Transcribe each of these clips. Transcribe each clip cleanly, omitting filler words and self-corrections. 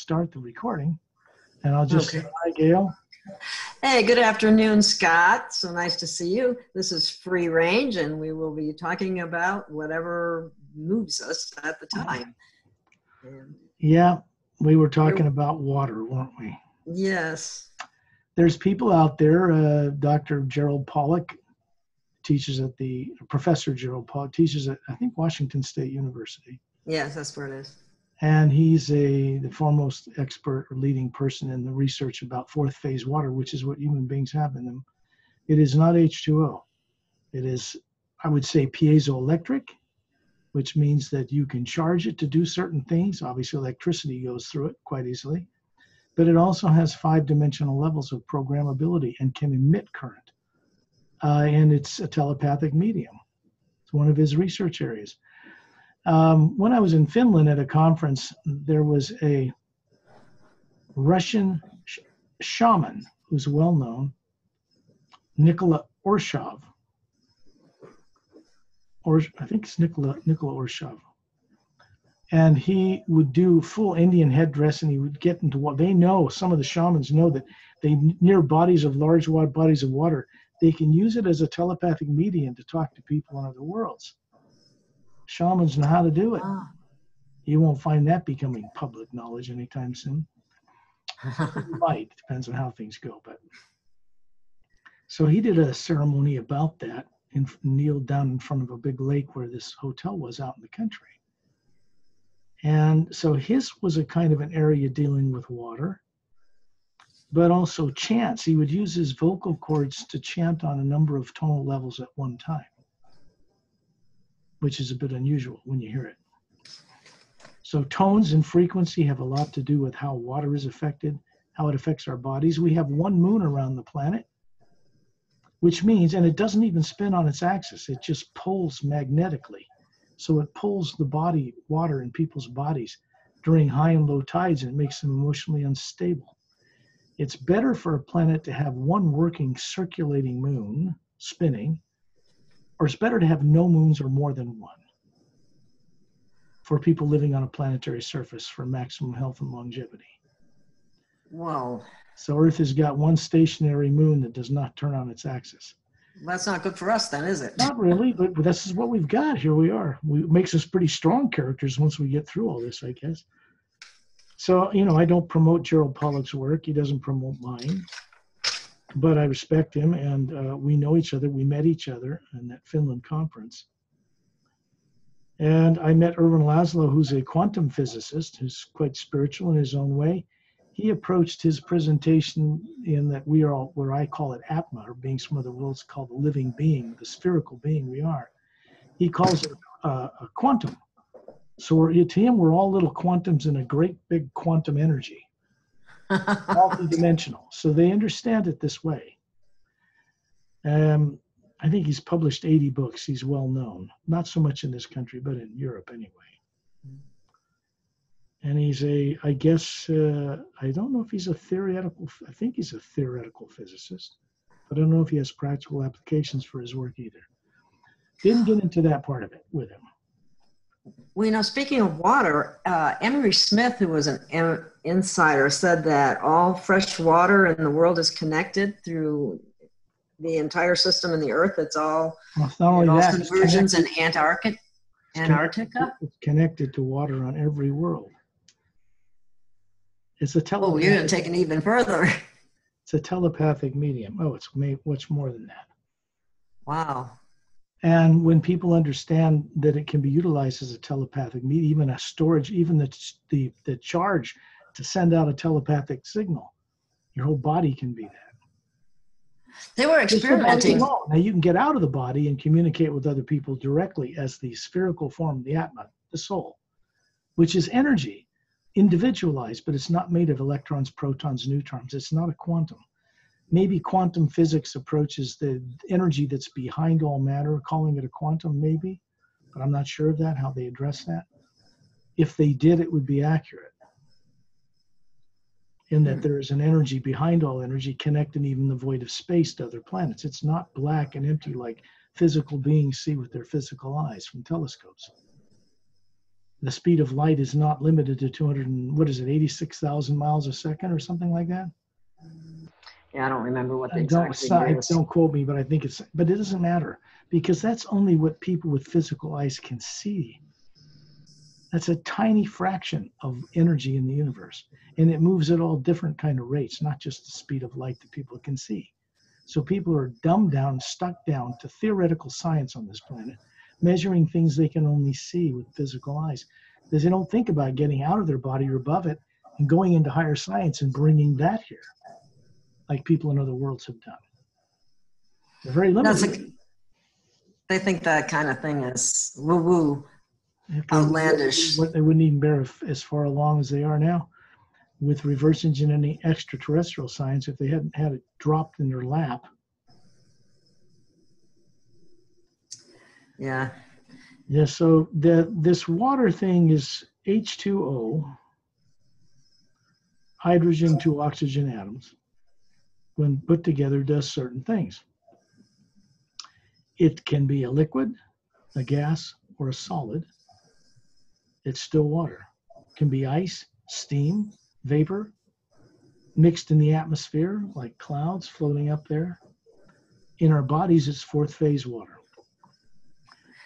start the recording, and I'll just say hi, Gail. Hey, good afternoon, Scott. So nice to see you. This is Free Range, and we will be talking about whatever moves us at the time. Yeah, we were talking about water, weren't we? Yes. There's people out there. Dr. Gerald Pollack teaches at Professor Gerald Pollack teaches at, I think, Washington State University. Yes, that's where it is. And he's the foremost expert or leading person in the research about fourth phase water, which is what human beings have in them. It is not H2O. It is, I would say, piezoelectric, which means that you can charge it to do certain things. Obviously, electricity goes through it quite easily. But it also has 5-dimensional levels of programmability and can emit current. And it's a telepathic medium. It's one of his research areas. When I was in Finland at a conference, there was a Russian shaman who's well known, Nikola Orshov. Or I think it's Nikola Orshov. And he would do full Indian headdress, and he would get into what they know. Some of the shamans know that they near bodies of large bodies of water, they can use it as a telepathic medium to talk to people in other worlds. Shamans know how to do it. Ah. You won't find that becoming public knowledge anytime soon. You might, depends on how things go. But so he did a ceremony about that and kneeled down in front of a big lake where this hotel was out in the country. And so his was a kind of an area dealing with water, but also chants. He would use his vocal cords to chant on a number of tonal levels at one time, which is a bit unusual when you hear it. So tones and frequency have a lot to do with how water is affected, how it affects our bodies. We have one moon around the planet, which means, and it doesn't even spin on its axis, it just pulls magnetically. So it pulls the water in people's bodies during high and low tides, and it makes them emotionally unstable. It's better for a planet to have one working circulating moon spinning, or it's better to have no moons or more than one for people living on a planetary surface for maximum health and longevity. Wow. So Earth has got one stationary moon that does not turn on its axis. That's not good for us then, is it? Not really, but this is what we've got. Here we are. It makes us pretty strong characters once we get through all this, I guess. So, I don't promote Gerald Pollack's work. He doesn't promote mine. But I respect him, and we know each other. We met each other in that Finland conference. And I met Erwin Laszlo, who's a quantum physicist, who's quite spiritual in his own way. He approached his presentation in that we are all, where I call it atma, or being some of the world's called the living being, the spherical being we are. He calls it a quantum. So to him, we're all little quantums in a great big quantum energy, multi-dimensional. So they understand it this way. I think he's published 80 books. He's well known, not so much in this country, but in Europe anyway. And he's I don't know if he's I think he's a theoretical physicist, but I don't know if he has practical applications for his work either. Didn't get into that part of it with him. Well, speaking of water, Emery Smith, who was an insider, said that all fresh water in the world is connected through the entire system in the Earth. It's all, well, not only that, conversions in Antarctica. It's connected to water on every world. It's a Oh, you're going to take it even further. It's a telepathic medium. Oh, it's much more than that. Wow. And when people understand that it can be utilized as a telepathic medium, even a storage, even the charge to send out a telepathic signal, your whole body can be that. They were experimenting. Now you can get out of the body and communicate with other people directly as the spherical form, the atma, the soul, which is energy, individualized, but it's not made of electrons, protons, neutrons. It's not a quantum. Maybe quantum physics approaches the energy that's behind all matter, calling it a quantum, maybe, but I'm not sure of that, how they address that. If they did, it would be accurate, in that there is an energy behind all energy, connecting even the void of space to other planets. It's not black and empty like physical beings see with their physical eyes from telescopes. the speed of light is not limited to 86,000 miles a second or something like that. Yeah, I don't remember what the exact Don't, figure is. don't quote me, but I think but it doesn't matter because that's only what people with physical eyes can see. That's a tiny fraction of energy in the universe, and it moves at all different kind of rates, not just the speed of light that people can see. So people are dumbed down, stuck down to theoretical science on this planet, measuring things they can only see with physical eyes. Because they don't think about getting out of their body or above it and going into higher science and bringing that here, like people in other worlds have done. They're very limited. They think that kind of thing is woo-woo, outlandish. They wouldn't even bear as far along as they are now with reverse engineering extraterrestrial science if they hadn't had it dropped in their lap. Yeah. Yeah, so this water thing is H2O, hydrogen, 2 oxygen atoms. When put together, does certain things. It can be a liquid, a gas, or a solid. It's still water. It can be ice, steam, vapor, mixed in the atmosphere like clouds floating up there. In our bodies, it's fourth phase water.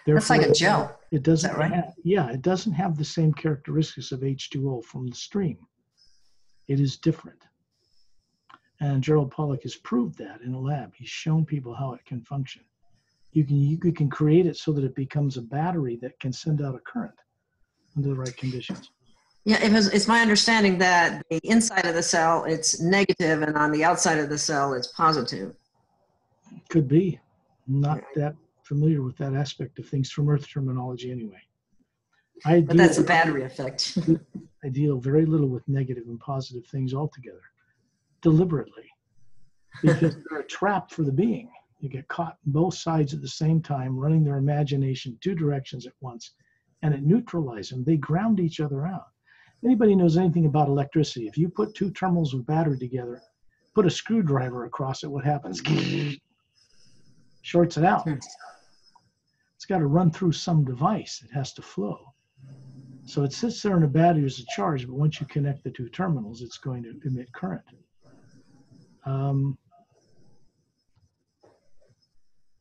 Therefore, that's like a gel. It doesn't. Is that right? It doesn't have the same characteristics of H2O from the stream. It is different. And Gerald Pollack has proved that in a lab. He's shown people how it can function. You can create it so that it becomes a battery that can send out a current under the right conditions. Yeah, it's my understanding that the inside of the cell, it's negative, and on the outside of the cell, it's positive. Could be. Not that familiar with that aspect of things from Earth terminology anyway. But that's a battery effect. I deal very little with negative and positive things altogether, deliberately, because they're a trap for the being. You get caught on both sides at the same time, running their imagination 2 directions at once, and it neutralizes them. They ground each other out. Anybody knows anything about electricity, if you put 2 terminals of battery together, put a screwdriver across it, what happens? Shorts it out. It's got to run through some device. It has to flow. So it sits there in a battery as a charge, but once you connect the 2 terminals, it's going to emit current.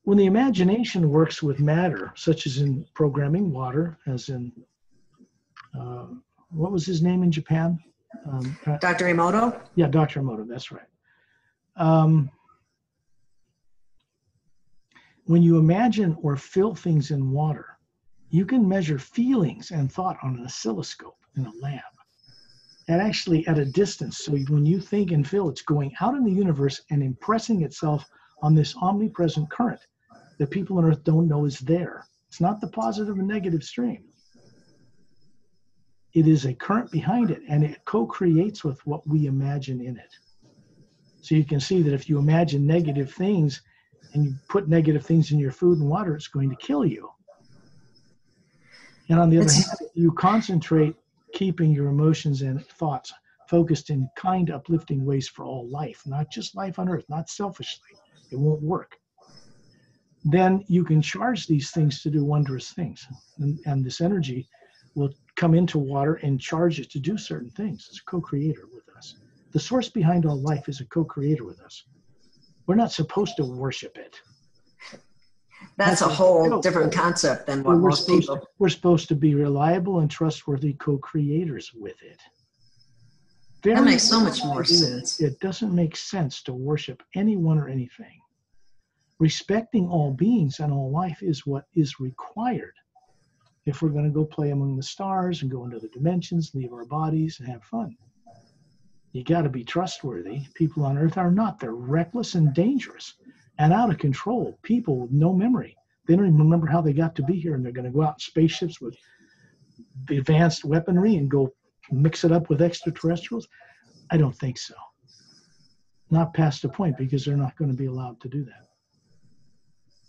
When the imagination works with matter, such as in programming water, as in, what was his name in Japan? Dr. Emoto? Yeah, Dr. Emoto, that's right. When you imagine or feel things in water, you can measure feelings and thought on an oscilloscope in a lab. And actually at a distance, so when you think and feel, it's going out in the universe and impressing itself on this omnipresent current that people on Earth don't know is there. It's not the positive and negative stream. It is a current behind it, and it co-creates with what we imagine in it. So you can see that if you imagine negative things and you put negative things in your food and water, it's going to kill you. And on the other hand, you concentrate keeping your emotions and thoughts focused in kind, uplifting ways for all life, not just life on Earth, not selfishly. It won't work. Then you can charge these things to do wondrous things. And this energy will come into water and charge it to do certain things. It's a co-creator with us. The source behind all life is a co-creator with us. We're not supposed to worship it. That's a whole different concept than what most people... We're supposed to be reliable and trustworthy co-creators with it. That makes so much more sense. It doesn't make sense to worship anyone or anything. Respecting all beings and all life is what is required if we're going to go play among the stars and go into other dimensions, leave our bodies and have fun. You got to be trustworthy. People on Earth are not. They're reckless and dangerous and out of control. People with no memory. They don't even remember how they got to be here, and they're going to go out in spaceships with the advanced weaponry and go mix it up with extraterrestrials. I don't think so. Not past the point, because they're not going to be allowed to do that.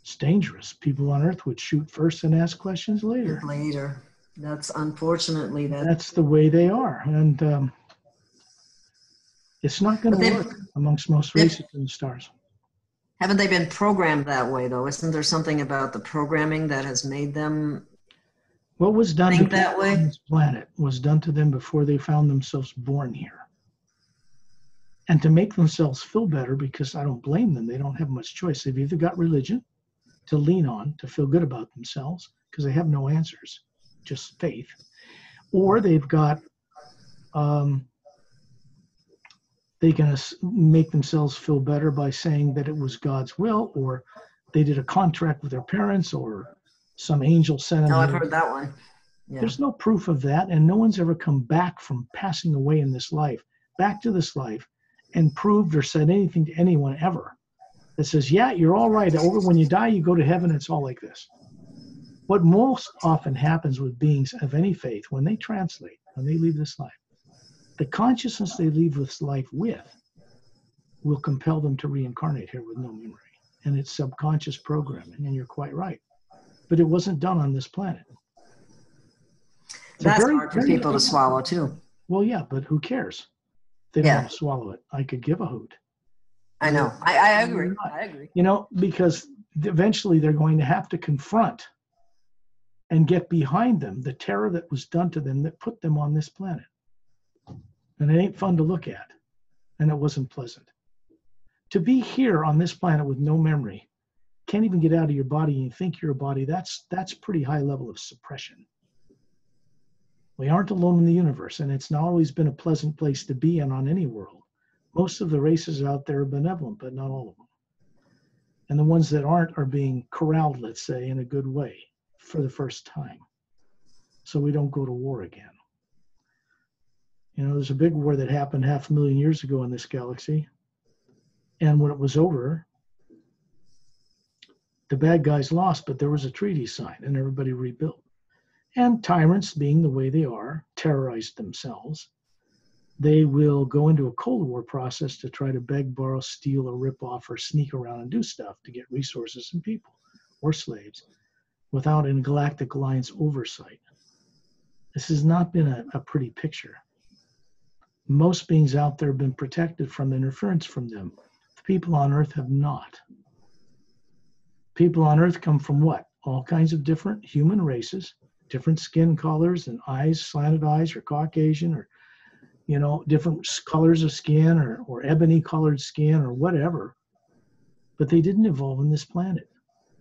It's dangerous. People on Earth would shoot first and ask questions later. That's unfortunately that's the way they are. And it's not going to work amongst most races in the stars. Haven't they been programmed that way, though? Isn't there something about the programming that has made them What was done to think people that way. on this planet was done to them before they found themselves born here. And to make themselves feel better, because I don't blame them, they don't have much choice. They've either got religion to lean on to feel good about themselves because they have no answers, just faith, or they've got they can make themselves feel better by saying that it was God's will, or they did a contract with their parents, or some angel sent them Oh, I've here. heard that one. Yeah. There's no proof of that, and no one's ever come back from passing away in this life, back to this life, and proved or said anything to anyone ever that says, yeah, you're all right. Over when you die, you go to heaven. It's all like this. What most often happens with beings of any faith, when they translate, when they leave this life, the consciousness they leave this life with will compel them to reincarnate here with no memory. And it's subconscious programming, and you're quite right. But it wasn't done on this planet. That's hard for people to swallow too. Well, yeah, but who cares? They don't want to swallow it. I could give a hoot. I know. I agree. I agree. You know, because eventually they're going to have to confront and get behind them the terror that was done to them that put them on this planet. And it ain't fun to look at. And it wasn't pleasant. To be here on this planet with no memory, can't even get out of your body and you think you're a body, that's pretty high level of suppression. We aren't alone in the universe, and it's not always been a pleasant place to be in on any world. Most of the races out there are benevolent, but not all of them. And the ones that aren't are being corralled, let's say, in a good way for the first time. So we don't go to war again. You know, there's a big war that happened 500,000 years ago in this galaxy. And when it was over, the bad guys lost, but there was a treaty signed and everybody rebuilt. And tyrants, being the way they are, terrorized themselves. They will go into a Cold War process to try to beg, borrow, steal, or rip off, or sneak around and do stuff to get resources and people, or slaves, without a galactic alliance oversight. This has not been a pretty picture. Most beings out there have been protected from interference from them. The people on Earth have not. People on Earth come from what? All kinds of different human races, different skin colors and eyes, slanted eyes, or Caucasian, or, you know, different colors of skin, or ebony colored skin, or whatever. But they didn't evolve on this planet.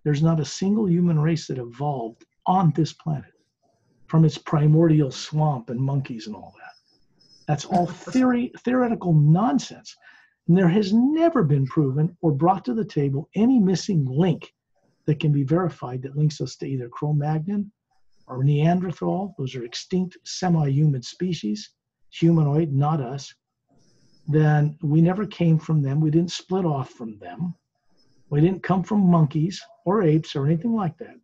There's not a single human race that evolved on this planet from its primordial swamp and monkeys and all that. That's all theoretical nonsense. And there has never been proven or brought to the table any missing link that can be verified that links us to either Cro-Magnon or Neanderthal. Those are extinct semi-human species, humanoid, not us. Then we never came from them. We didn't split off from them. We didn't come from monkeys or apes or anything like that.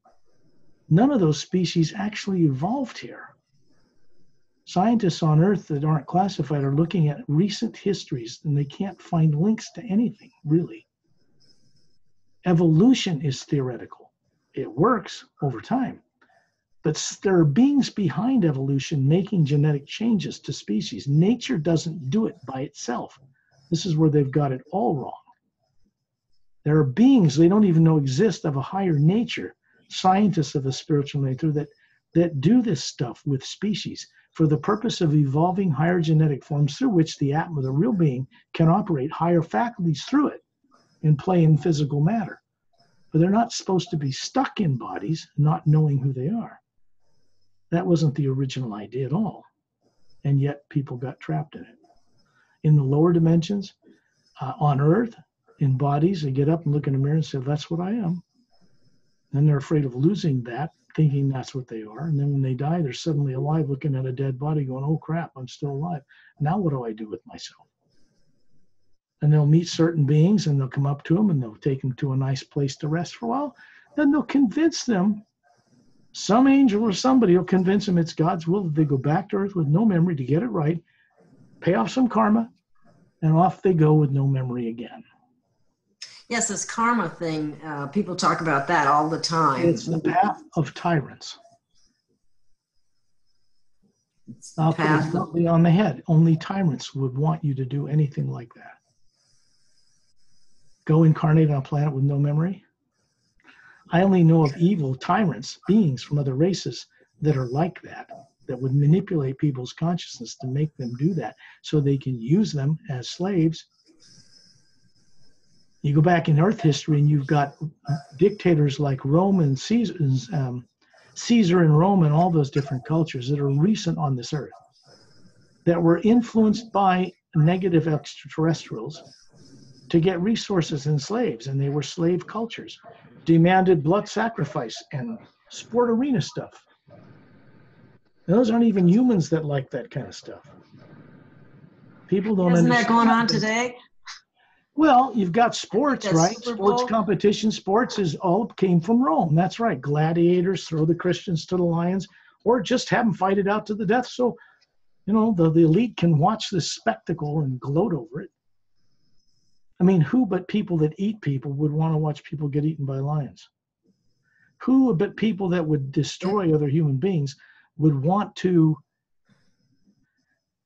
None of those species actually evolved here. Scientists on Earth that aren't classified are looking at recent histories, and they can't find links to anything, really. Evolution is theoretical. It works over time. But there are beings behind evolution making genetic changes to species. Nature doesn't do it by itself. This is where they've got it all wrong. There are beings they don't even know exist of a higher nature, scientists of a spiritual nature that do this stuff with species for the purpose of evolving higher genetic forms through which the atma, the real being, can operate higher faculties through it and play in physical matter. But they're not supposed to be stuck in bodies, not knowing who they are. That wasn't the original idea at all. And yet people got trapped in it. In the lower dimensions, on Earth, in bodies, they get up and look in the mirror and say, that's what I am. Then they're afraid of losing that, thinking that's what they are. And then when they die, they're suddenly alive looking at a dead body going, oh crap, I'm still alive. Now what do I do with myself? And they'll meet certain beings and they'll come up to them and they'll take them to a nice place to rest for a while. Then they'll convince them, some angel or somebody will convince them it's God's will that they go back to Earth with no memory to get it right, pay off some karma, and off they go with no memory again. Yes, this karma thing, people talk about that all the time. It's the path of tyrants. I'll put it bluntly on the head. Only tyrants would want you to do anything like that. Go incarnate on a planet with no memory. I only know of evil tyrants, beings from other races, that are like that, that would manipulate people's consciousness to make them do that so they can use them as slaves. You go back in Earth history and you've got dictators like Rome and Caesar in Rome and all those different cultures that are recent on this earth that were influenced by negative extraterrestrials to get resources and slaves, and they were slave cultures, demanded blood sacrifice and sport arena stuff. And those aren't even humans that like that kind of stuff. People don't Isn't understand. that going on today? Well, you've got sports, right? Super Sports Bowl. competition, sports is all came from Rome. That's right. Gladiators, throw the Christians to the lions, or just have them fight it out to the death. So, you know, the elite can watch this spectacle and gloat over it. I mean, who but people that eat people would want to watch people get eaten by lions? Who but people that would destroy other human beings would want to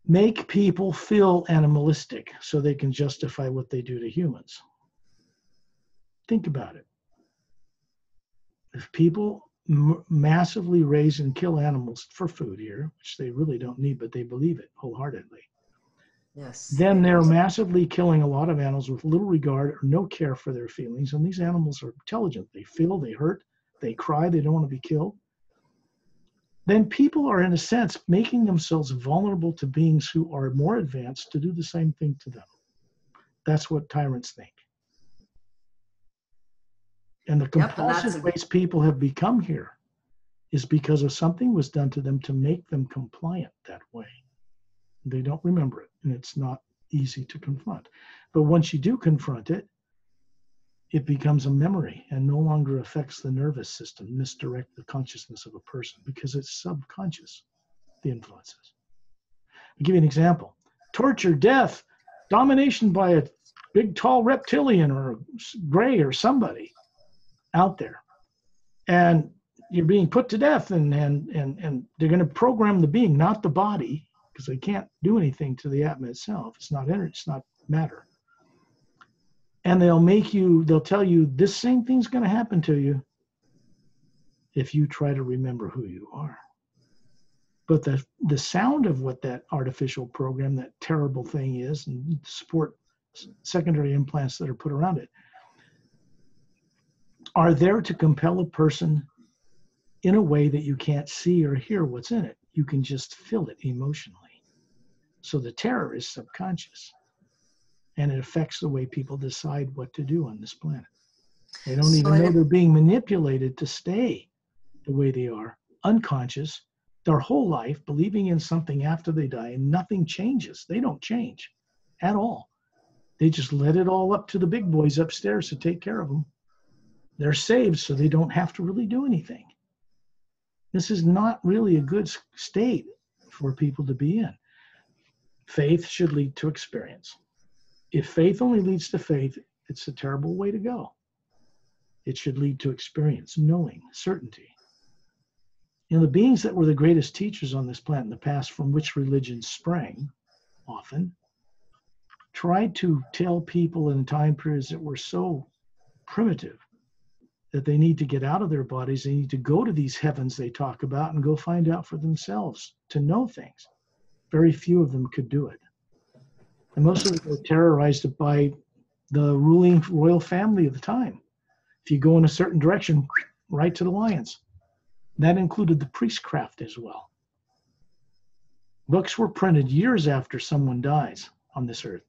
make people feel animalistic so they can justify what they do to humans? Think about it. If people massively raise and kill animals for food here, which they really don't need, but they believe it wholeheartedly, Yes. then they're massively killing a lot of animals with little regard or no care for their feelings. And these animals are intelligent. They feel, they hurt, they cry, they don't want to be killed. Then people are, in a sense, making themselves vulnerable to beings who are more advanced to do the same thing to them. That's what tyrants think. And the compulsive ways people have become here is because of something was done to them to make them compliant that way. They don't remember it, and it's not easy to confront. But once you do confront it, it becomes a memory and no longer affects the nervous system, misdirect the consciousness of a person because it's subconscious, the influences. I'll give you an example. Torture, death, domination by a big, tall reptilian or gray or somebody out there. And you're being put to death, and they're going to program the being, not the body, because they can't do anything to the atma itself. It's not energy, it's not matter. And they'll tell you this same thing's going to happen to you if you try to remember who you are. But the sound of what that artificial program, that terrible thing is, and support secondary implants that are put around it, are there to compel a person in a way that you can't see or hear what's in it. You can just feel it emotionally. So the terror is subconscious, and it affects the way people decide what to do on this planet. They don't even know they're being manipulated to stay the way they are, unconscious, their whole life, believing in something after they die, and nothing changes. They don't change at all. They just let it all up to the big boys upstairs to take care of them. They're saved, so they don't have to really do anything. This is not really a good state for people to be in. Faith should lead to experience. If faith only leads to faith, it's a terrible way to go. It should lead to experience, knowing, certainty. You know, the beings that were the greatest teachers on this planet in the past, from which religions sprang, often, tried to tell people in time periods that were so primitive that they need to get out of their bodies. They need to go to these heavens they talk about and go find out for themselves, to know things. Very few of them could do it. And most of them were terrorized by the ruling royal family of the time. If you go in a certain direction, right to the lions. That included the priestcraft as well. Books were printed years after someone dies on this earth,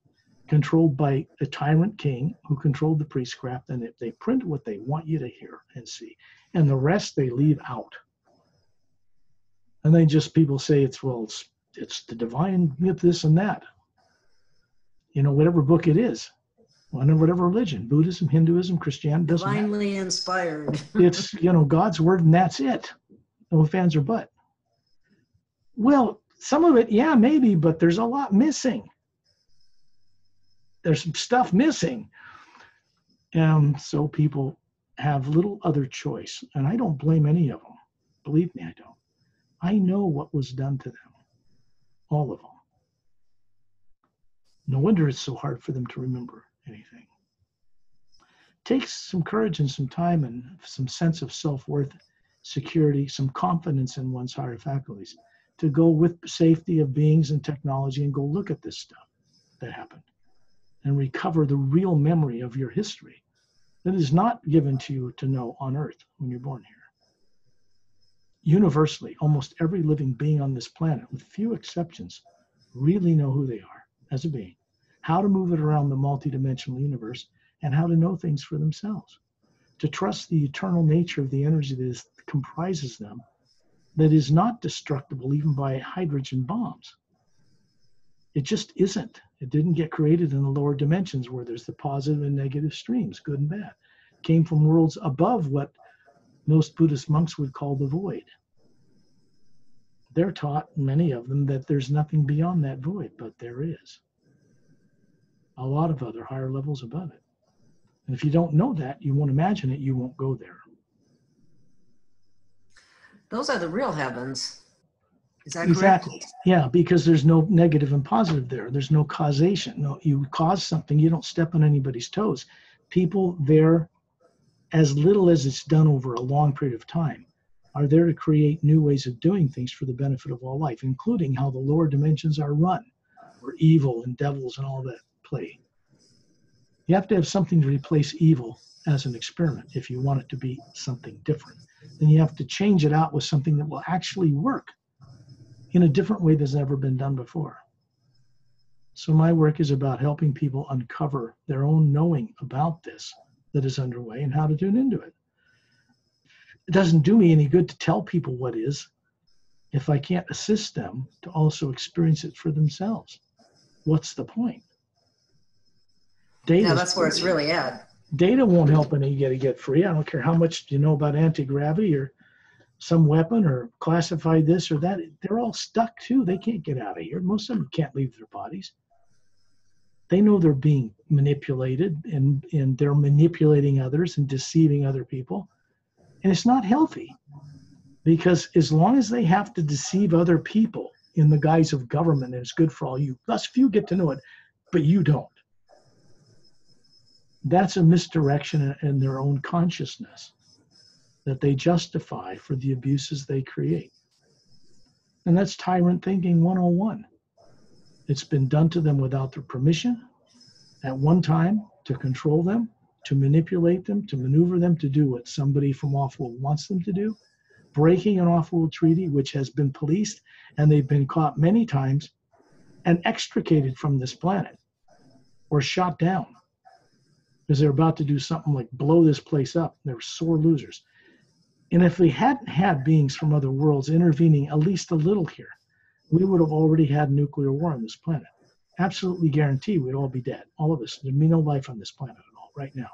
controlled by a tyrant king who controlled the priestcraft, and they print what they want you to hear and see. And the rest they leave out. And then just people say it's the divine, this and that. You know, whatever book it is, whatever religion, Buddhism, Hinduism, Christianity, doesn't matter. Divinely inspired. It's, God's word, and that's it. No ifs, ands, or but. Well, some of it, yeah, maybe, but there's a lot missing. There's some stuff missing. So people have little other choice. And I don't blame any of them. Believe me, I don't. I know what was done to them. All of them. No wonder it's so hard for them to remember anything. It takes some courage and some time and some sense of self-worth, security, some confidence in one's higher faculties to go with safety of beings and technology and go look at this stuff that happened and recover the real memory of your history that is not given to you to know on Earth when you're born here. Universally, almost every living being on this planet, with few exceptions, really know who they are as a being, how to move it around the multidimensional universe, and how to know things for themselves. To trust the eternal nature of the energy that comprises them, that is not destructible even by hydrogen bombs. It just isn't. It didn't get created in the lower dimensions where there's the positive and negative streams, good and bad. It came from worlds above what most Buddhist monks would call the void. They're taught, many of them, that there's nothing beyond that void, but there is. A lot of other higher levels above it. And if you don't know that, you won't imagine it, you won't go there. Those are the real heavens. Is that exactly. correct? Yeah, because there's no negative and positive there. There's no causation. No, you cause something, you don't step on anybody's toes. People there, as little as it's done over a long period of time, are there to create new ways of doing things for the benefit of all life, including how the lower dimensions are run, where evil and devils and all that play. You have to have something to replace evil as an experiment if you want it to be something different. Then you have to change it out with something that will actually work in a different way that's never been done before. So my work is about helping people uncover their own knowing about this that is underway and how to tune into it. It doesn't do me any good to tell people what is if I can't assist them to also experience it for themselves. What's the point? Yeah, that's where it's really at. Data won't help any get free. I don't care how much you know about anti-gravity or some weapon or classify this or that. They're all stuck too. They can't get out of here. Most of them can't leave their bodies. They know they're being manipulated and they're manipulating others and deceiving other people. And it's not healthy because as long as they have to deceive other people in the guise of government, and it's good for all you, us few get to know it, but you don't. That's a misdirection in their own consciousness that they justify for the abuses they create. And that's tyrant thinking 101. It's been done to them without their permission at one time to control them, to manipulate them, to maneuver them to do what somebody from off-world wants them to do, breaking an off-world treaty which has been policed, and they've been caught many times and extricated from this planet or shot down because they're about to do something like blow this place up. They're sore losers. And if we hadn't had beings from other worlds intervening at least a little here, we would have already had nuclear war on this planet. Absolutely guarantee we'd all be dead. All of us. There'd be no life on this planet at all right now.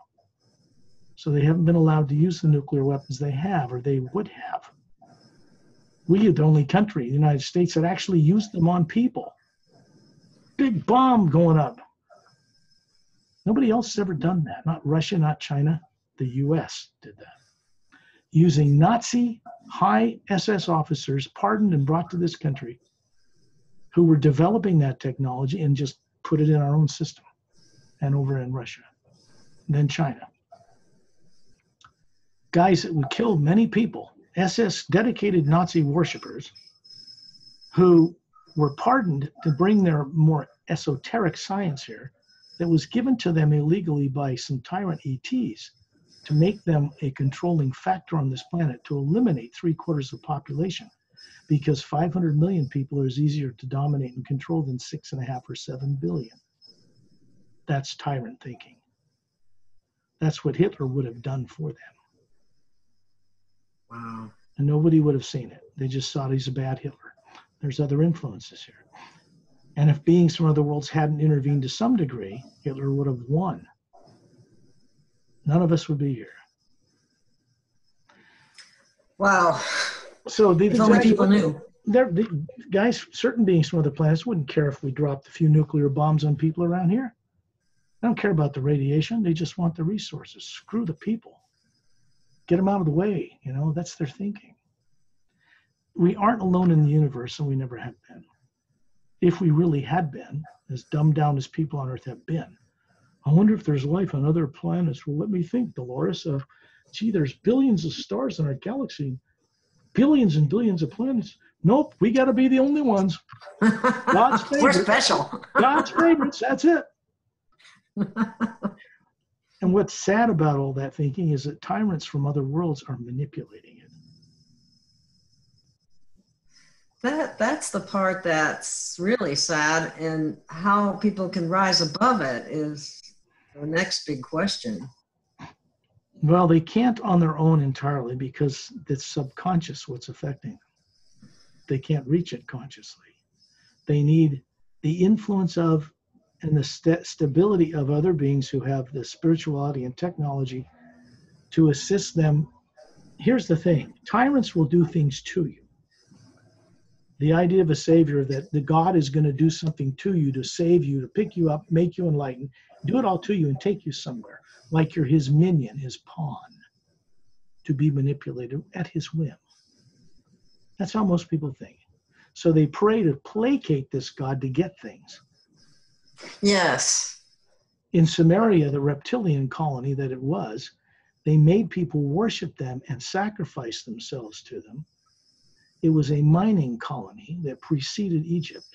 So they haven't been allowed to use the nuclear weapons they have, or they would have. We are the only country, the United States, that actually used them on people. Big bomb going up. Nobody else has ever done that. Not Russia, not China. The US did that. Using Nazi high SS officers pardoned and brought to this country who were developing that technology and just put it in our own system and over in Russia, and then China. Guys that would kill many people, SS dedicated Nazi worshippers who were pardoned to bring their more esoteric science here that was given to them illegally by some tyrant ETs to make them a controlling factor on this planet to eliminate 3/4 of the population, because 500 million people is easier to dominate and control than 6.5 or 7 billion. That's tyrant thinking. That's what Hitler would have done for them. Wow. And nobody would have seen it. They just thought he's a bad Hitler. There's other influences here. And if beings from other worlds hadn't intervened to some degree, Hitler would have won. None of us would be here. Wow. So if only people knew. The guys, certain beings from other planets wouldn't care if we dropped a few nuclear bombs on people around here. They don't care about the radiation. They just want the resources. Screw the people. Get them out of the way. You know, that's their thinking. We aren't alone in the universe, and we never have been. If we really had been, as dumbed down as people on Earth have been, I wonder if there's life on other planets. Well, let me think, Dolores. Gee, there's billions of stars in our galaxy. billions and billions of planets. Nope, we got to be the only ones. God's favorites. We're special. God's favorites, that's it. And what's sad about all that thinking is that tyrants from other worlds are manipulating it. That's the part that's really sad, and how people can rise above it is the next big question. Well, they can't on their own entirely because it's subconscious what's affecting them. They can't reach it consciously. They need the influence of and the stability of other beings who have the spirituality and technology to assist them. Here's the thing, tyrants will do things to you. The idea of a savior, that the God is going to do something to you to save you, to pick you up, make you enlightened, do it all to you and take you somewhere, like you're his minion, his pawn, to be manipulated at his whim. That's how most people think. So they pray to placate this God to get things. Yes. In Samaria, the reptilian colony that it was, they made people worship them and sacrifice themselves to them. It was a mining colony that preceded Egypt.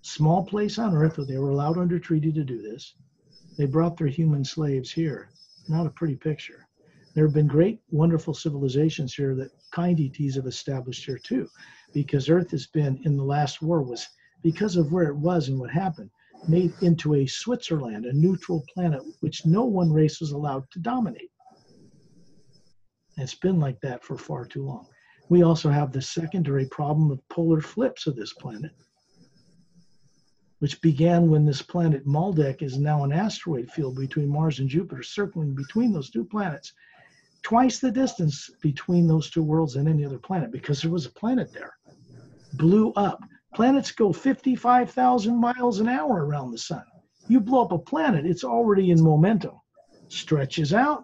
Small place on earth where they were allowed under treaty to do this. They brought their human slaves here. Not a pretty picture. There have been great, wonderful civilizations here that kind ETs have established here too, because Earth has been, in the last war, was because of where it was and what happened, made into a Switzerland, a neutral planet, which no one race was allowed to dominate. And it's been like that for far too long. We also have the secondary problem of polar flips of this planet, which began when this planet Maldek is now an asteroid field between Mars and Jupiter, circling between those two planets, twice the distance between those two worlds than any other planet, because there was a planet there. Blew up. Planets go 55,000 miles an hour around the sun. You blow up a planet, it's already in momentum. Stretches out,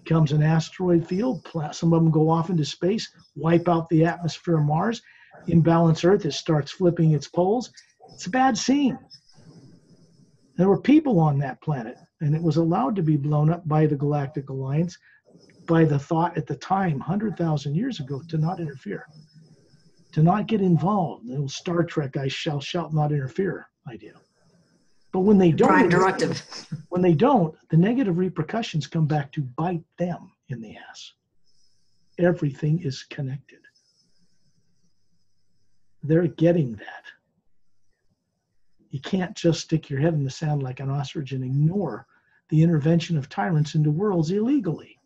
becomes an asteroid field. Some of them go off into space, wipe out the atmosphere of Mars, imbalance Earth, it starts flipping its poles. It's a bad scene. There were people on that planet, and it was allowed to be blown up by the Galactic Alliance, by the thought at the time, 100,000 years ago, to not interfere, to not get involved. The old Star Trek, I shall shout, not interfere idea. But when they don't, Prime directive. When they don't, the negative repercussions come back to bite them in the ass. Everything is connected. They're getting that. You can't just stick your head in the sand like an ostrich and ignore the intervention of tyrants into worlds illegally,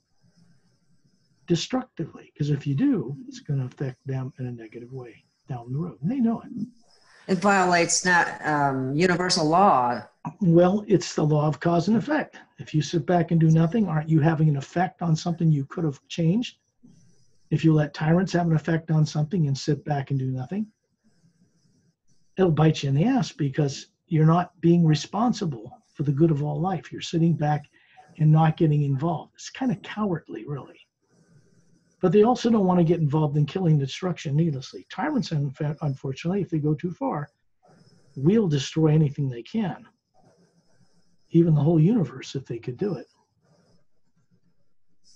destructively, because if you do, it's going to affect them in a negative way down the road. And they know it. It violates universal law. Well, it's the law of cause and effect. If you sit back and do nothing, aren't you having an effect on something you could have changed? If you let tyrants have an effect on something and sit back and do nothing, it'll bite you in the ass, because you're not being responsible for the good of all life. You're sitting back and not getting involved. It's kind of cowardly, really. But they also don't want to get involved in killing destruction needlessly. Tyrants, unfortunately, if they go too far, will destroy anything they can, even the whole universe, if they could do it.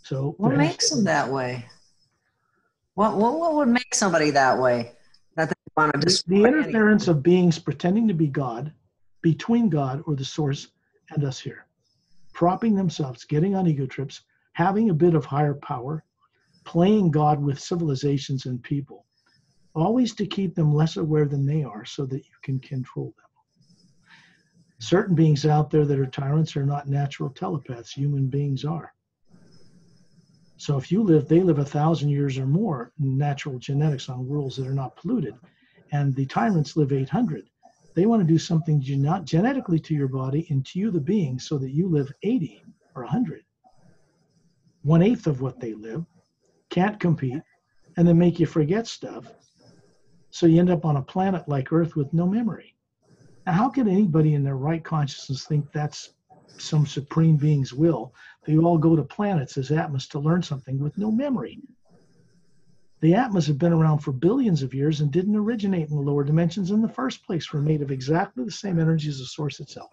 So what makes them that way? What would make somebody that way? That they want to destroy the interference of beings pretending to be God, between God or the source and us here, propping themselves, getting on ego trips, having a bit of higher power, playing God with civilizations and people, always to keep them less aware than they are so that you can control them. Certain beings out there that are tyrants are not natural telepaths. Human beings are. So if you live, they live 1,000 years or more in natural genetics on worlds that are not polluted, and the tyrants live 800. They want to do something not genetically to your body and to you, the being, so that you live 80 or 100. 1/8 of what they live, can't compete, and then make you forget stuff. So you end up on a planet like Earth with no memory. Now, how can anybody in their right consciousness think that's some supreme being's will? They all go to planets as atmas to learn something with no memory. The atmas have been around for billions of years and didn't originate in the lower dimensions in the first place. Were made of exactly the same energy as the source itself,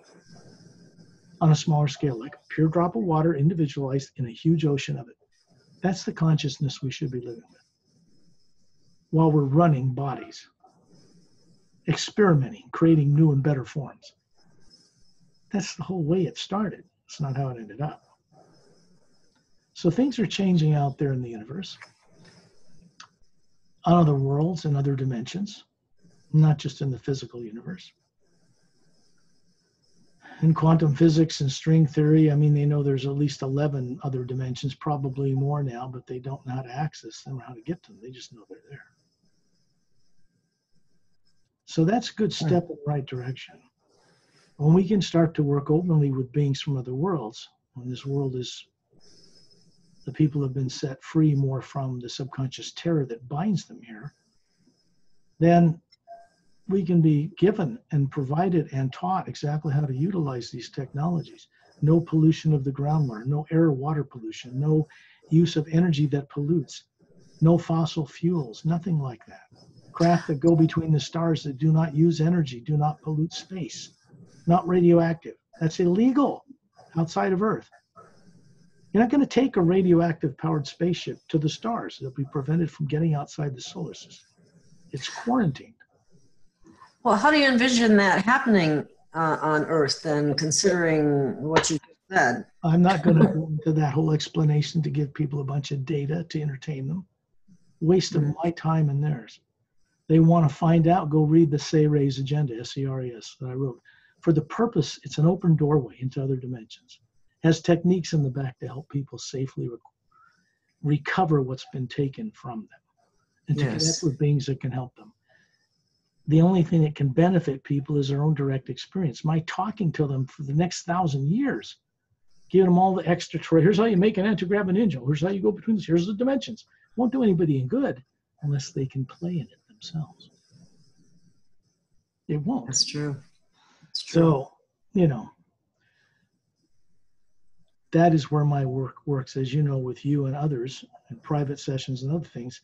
on a smaller scale, like a pure drop of water individualized in a huge ocean of it. That's the consciousness we should be living with. while we're running bodies, experimenting, creating new and better forms. That's the whole way it started. It's not how it ended up. So things are changing out there in the universe, on other worlds and other dimensions, not just in the physical universe. In quantum physics and string theory, I mean, they know there's at least 11 other dimensions, probably more now, but they don't know how to access them or how to get to them. They just know they're there. So that's a good step in the right direction. When we can start to work openly with beings from other worlds, when this world is, the people have been set free more from the subconscious terror that binds them here, then we can be given and provided and taught exactly how to utilize these technologies. No pollution of the groundwater, no air water pollution, no use of energy that pollutes, no fossil fuels, nothing like that. Craft that go between the stars that do not use energy, do not pollute space, not radioactive. That's illegal outside of Earth. You're not going to take a radioactive powered spaceship to the stars. They'll be prevented from getting outside the solar system. It's quarantined. Well, how do you envision that happening on Earth then, considering what you said? I'm not going to go into that whole explanation to give people a bunch of data to entertain them. Waste of my time and theirs. They want to find out, go read the SERES agenda, S-E-R-E-S, that I wrote. For the purpose, it's an open doorway into other dimensions. Has techniques in the back to help people safely recover what's been taken from them and to connect with beings that can help them. The only thing that can benefit people is their own direct experience. My talking to them for the next 1,000 years, giving them all the extra, here's how you make an anti-gravity angel, here's how you go between this, here's the dimensions. Won't do anybody any good unless they can play in it themselves. It won't. That's true. That's true. So, you know, that is where my work works, as you know, with you and others, and private sessions and other things.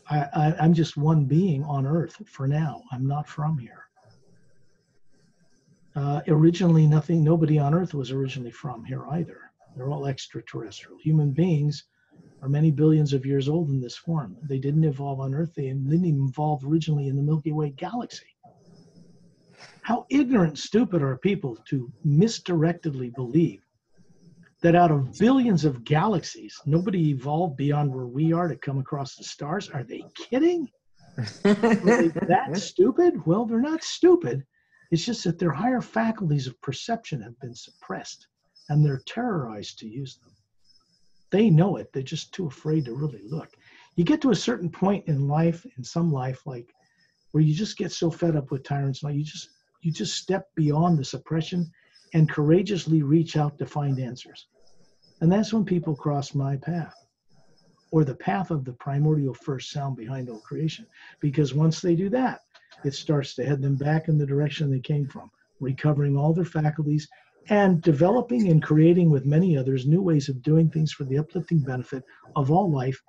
I'm just one being on Earth for now. I'm not from here. Originally, nobody on Earth was originally from here either. They're all extraterrestrial. Human beings are many billions of years old in this form. They didn't evolve on Earth. They didn't even evolve originally in the Milky Way galaxy. How ignorant and stupid are people to misdirectedly believe that out of billions of galaxies, nobody evolved beyond where we are to come across the stars? Are they kidding? Are they that stupid? Well, they're not stupid. It's just that their higher faculties of perception have been suppressed and they're terrorized to use them. They know it. They're just too afraid to really look. You get to a certain point in life, in some life, like where you just get so fed up with tyrants, like you just step beyond the suppression and courageously reach out to find answers. And that's when people cross my path, or the path of the primordial first sound behind all creation. Because once they do that, it starts to head them back in the direction they came from, recovering all their faculties and developing and creating with many others new ways of doing things for the uplifting benefit of all life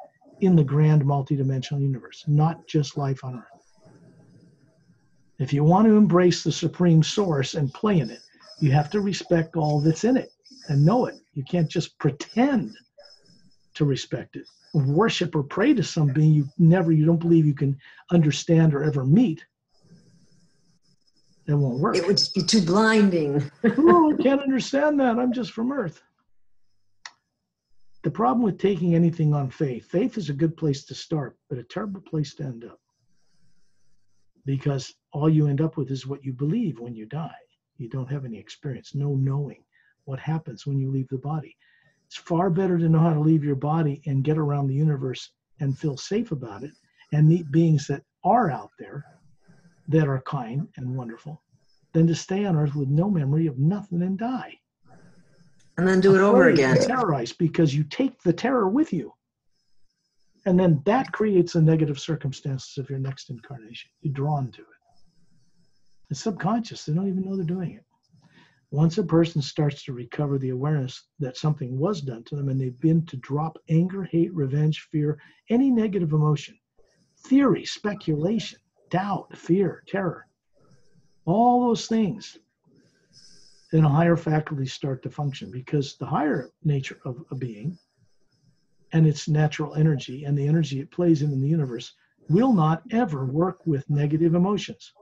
in the grand multidimensional universe, not just life on Earth. If you want to embrace the supreme source and play in it, you have to respect all that's in it and know it. You can't just pretend to respect it, worship or pray to some being you don't believe you can understand or ever meet. It won't work. It would just be too blinding. Oh, I can't understand that. I'm just from Earth. The problem with taking anything on faith is a good place to start, but a terrible place to end up. Because all you end up with is what you believe when you die. You don't have any experience, no knowing what happens when you leave the body. It's far better to know how to leave your body and get around the universe and feel safe about it and meet beings that are out there that are kind and wonderful than to stay on Earth with no memory of nothing and die. And then do it over again. Terrorized because you take the terror with you. And then that creates the negative circumstances of your next incarnation. You're drawn to it. It's subconscious. They don't even know they're doing it. Once a person starts to recover the awareness that something was done to them and they've been to drop anger, hate, revenge, fear, any negative emotion, theory, speculation, doubt, fear, terror, all those things, then a higher faculty start to function, because the higher nature of a being and its natural energy and the energy it plays in the universe will not ever work with negative emotions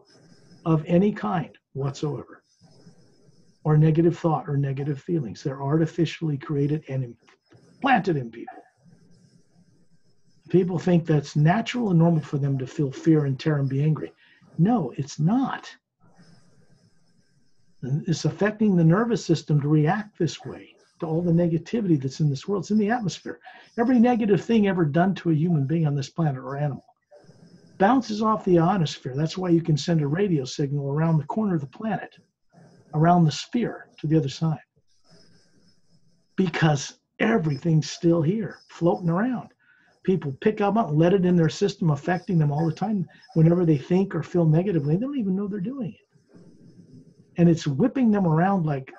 of any kind whatsoever, or negative thought or negative feelings. They're artificially created and implanted in people. People think that's natural and normal for them to feel fear and terror and be angry. No, it's not. And it's affecting the nervous system to react this way to all the negativity that's in this world. It's in the atmosphere. Every negative thing ever done to a human being on this planet or animal bounces off the ionosphere. That's why you can send a radio signal around the corner of the planet, around the sphere to the other side. Because everything's still here, floating around. People pick up and let it in their system, affecting them all the time. Whenever they think or feel negatively, they don't even know they're doing it. And it's whipping them around like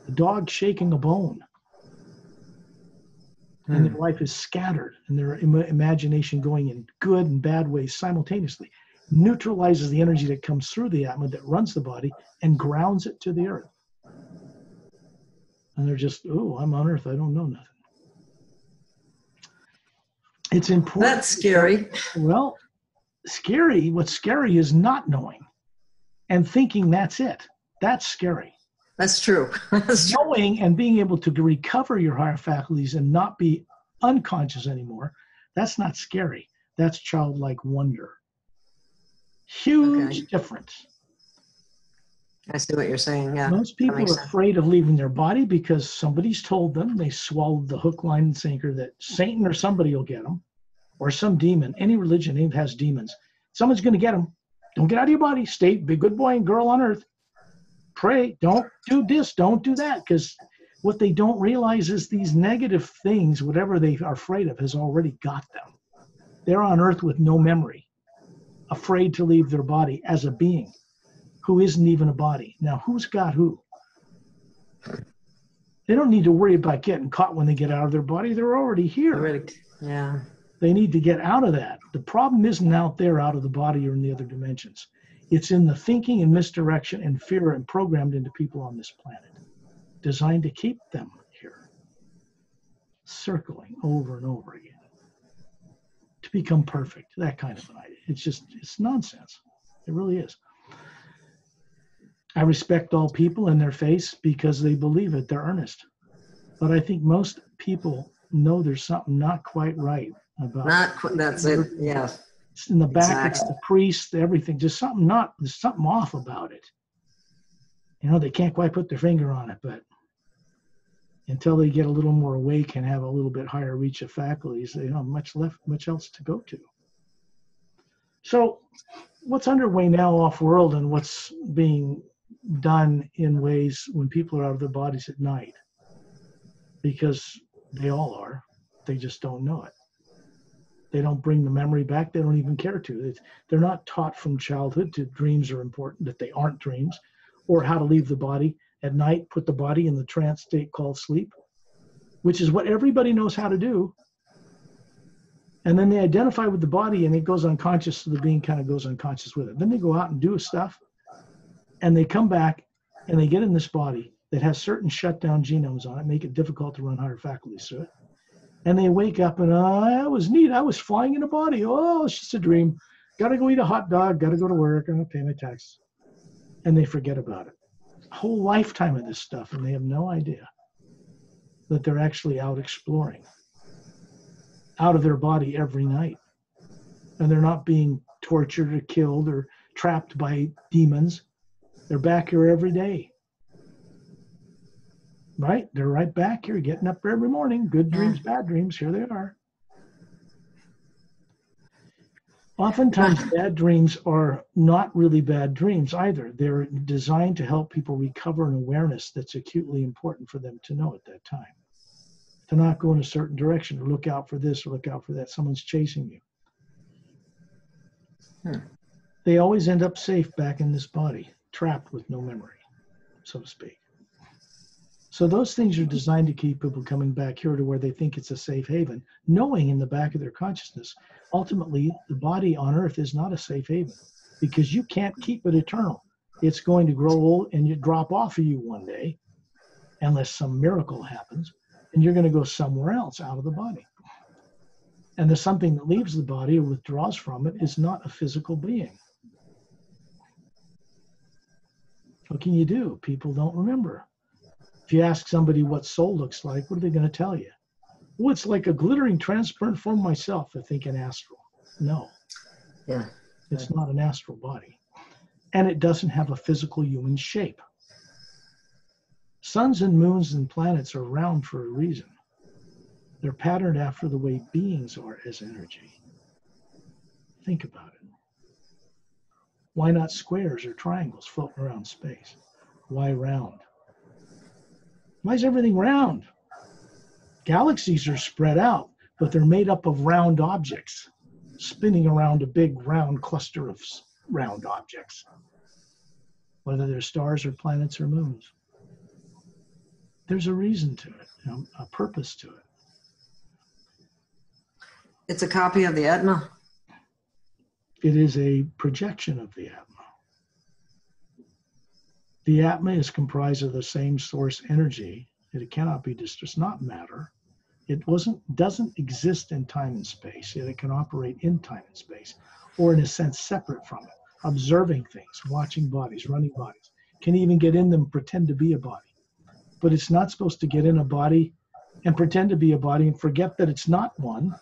a dog shaking a bone. And their life is scattered, and their imagination going in good and bad ways simultaneously neutralizes the energy that comes through the atma that runs the body and grounds it to the earth. And they're just, oh, I'm on earth, I don't know nothing. It's important. That's scary. Well, scary. What's scary is not knowing and thinking that's it. That's scary. That's true. That's true. Knowing and being able to recover your higher faculties and not be unconscious anymore, that's not scary. That's childlike wonder. Huge difference. I see what you're saying. Yeah. Most people are afraid of leaving their body because somebody's told them, they swallowed the hook, line, and sinker, that Satan or somebody will get them, or some demon. Any religion even has demons. Someone's going to get them. Don't get out of your body. Stay, be a good boy and girl on earth. Pray. Don't do this. Don't do that. Because what they don't realize is these negative things, whatever they are afraid of, has already got them. They're on earth with no memory, afraid to leave their body as a being who isn't even a body. Now, who's got who? They don't need to worry about getting caught when they get out of their body. They're already here. Yeah. They need to get out of that. The problem isn't out there, out of the body or in the other dimensions. It's in the thinking and misdirection and fear and programmed into people on this planet, designed to keep them here, circling over and over again, to become perfect, that kind of an idea. It's nonsense. It really is. I respect all people in their face because they believe it. They're earnest. But I think most people know there's something not quite right about that's it. Yeah. It's in the back, It's the priest, everything. Just there's something off about it. You know, they can't quite put their finger on it, but until they get a little more awake and have a little bit higher reach of faculties, they don't have much else to go to. So what's underway now off-world and what's being done in ways when people are out of their bodies at night, because they all are, they just don't know it. They don't bring the memory back. They don't even care to. They're not taught from childhood to dreams are important, that they aren't dreams, or how to leave the body at night, put the body in the trance state called sleep, which is what everybody knows how to do. And then they identify with the body and it goes unconscious, so the being kind of goes unconscious with it. Then they go out and do stuff, and they come back and they get in this body that has certain shutdown genomes on it, make it difficult to run higher faculties through it. And they wake up and, that was neat. I was flying in a body. Oh, it's just a dream. Got to go eat a hot dog. Got to go to work. I'm going to pay my taxes. And they forget about it. A whole lifetime of this stuff, and they have no idea that they're actually out exploring, out of their body every night. And they're not being tortured or killed or trapped by demons. They're back here every day. Right? They're right back here, getting up every morning. Good dreams, bad dreams, here they are. Oftentimes, bad dreams are not really bad dreams either. They're designed to help people recover an awareness that's acutely important for them to know at that time. To not go in a certain direction, or look out for this, or look out for that. Someone's chasing you. They always end up safe back in this body, trapped with no memory, so to speak. So those things are designed to keep people coming back here to where they think it's a safe haven, knowing in the back of their consciousness, ultimately, the body on earth is not a safe haven because you can't keep it eternal. It's going to grow old and you drop off of you one day, unless some miracle happens, and you're going to go somewhere else out of the body. And the something that leaves the body or withdraws from it is not a physical being. What can you do? People don't remember. If you ask somebody what soul looks like, what are they going to tell you? Well, it's like a glittering, transparent form of myself. I think an astral. No. Yeah. It's not an astral body. And it doesn't have a physical human shape. Suns and moons and planets are round for a reason. They're patterned after the way beings are as energy. Think about it. Why not squares or triangles floating around space? Why round? Why is everything round? Galaxies are spread out, but they're made up of round objects, spinning around a big round cluster of round objects, whether they're stars or planets or moons. There's a reason to it, a purpose to it. It's a copy of the etma. It is a projection of the atma. The atma is comprised of the same source energy. It cannot be it's not matter. It doesn't exist in time and space, yet it can operate in time and space, or in a sense separate from it, observing things, watching bodies, running bodies, can even get in them and pretend to be a body. But it's not supposed to get in a body and pretend to be a body and forget that it's not one.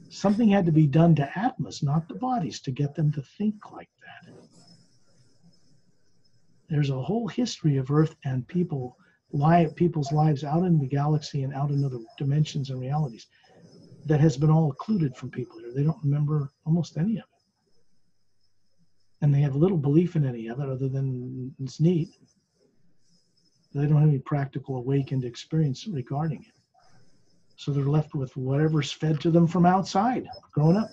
Something had to be done to atmas, not the bodies, to get them to think like that. There's a whole history of Earth and people's lives out in the galaxy and out in other dimensions and realities that has been all occluded from people here. They don't remember almost any of it. And they have little belief in any of it other than it's neat. They don't have any practical awakened experience regarding it. So they're left with whatever's fed to them from outside growing up.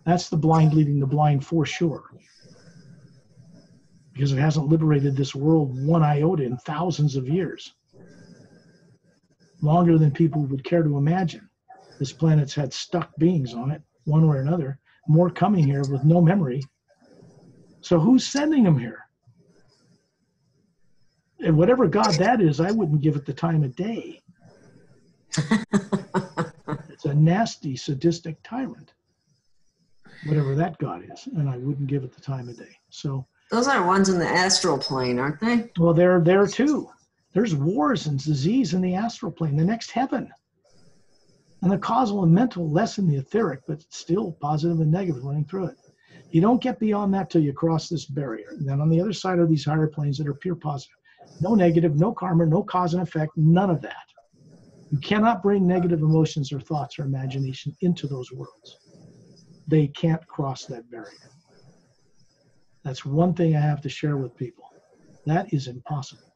That's the blind leading the blind for sure. Because it hasn't liberated this world one iota in thousands of years. Longer than people would care to imagine. This planet's had stuck beings on it, one way or another, more coming here with no memory. So who's sending them here? And whatever God that is, I wouldn't give it the time of day. It's a nasty, sadistic tyrant, whatever that God is, and I wouldn't give it the time of day. So those are ones in the astral plane, aren't they? Well, they're there too. There's wars and disease in the astral plane, the next heaven. And the causal and mental, less in the etheric, but still positive and negative running through it. You don't get beyond that till you cross this barrier. And then on the other side are these higher planes that are pure positive. No negative, no karma, no cause and effect, none of that. You cannot bring negative emotions or thoughts or imagination into those worlds. They can't cross that barrier. That's one thing I have to share with people. That is impossible.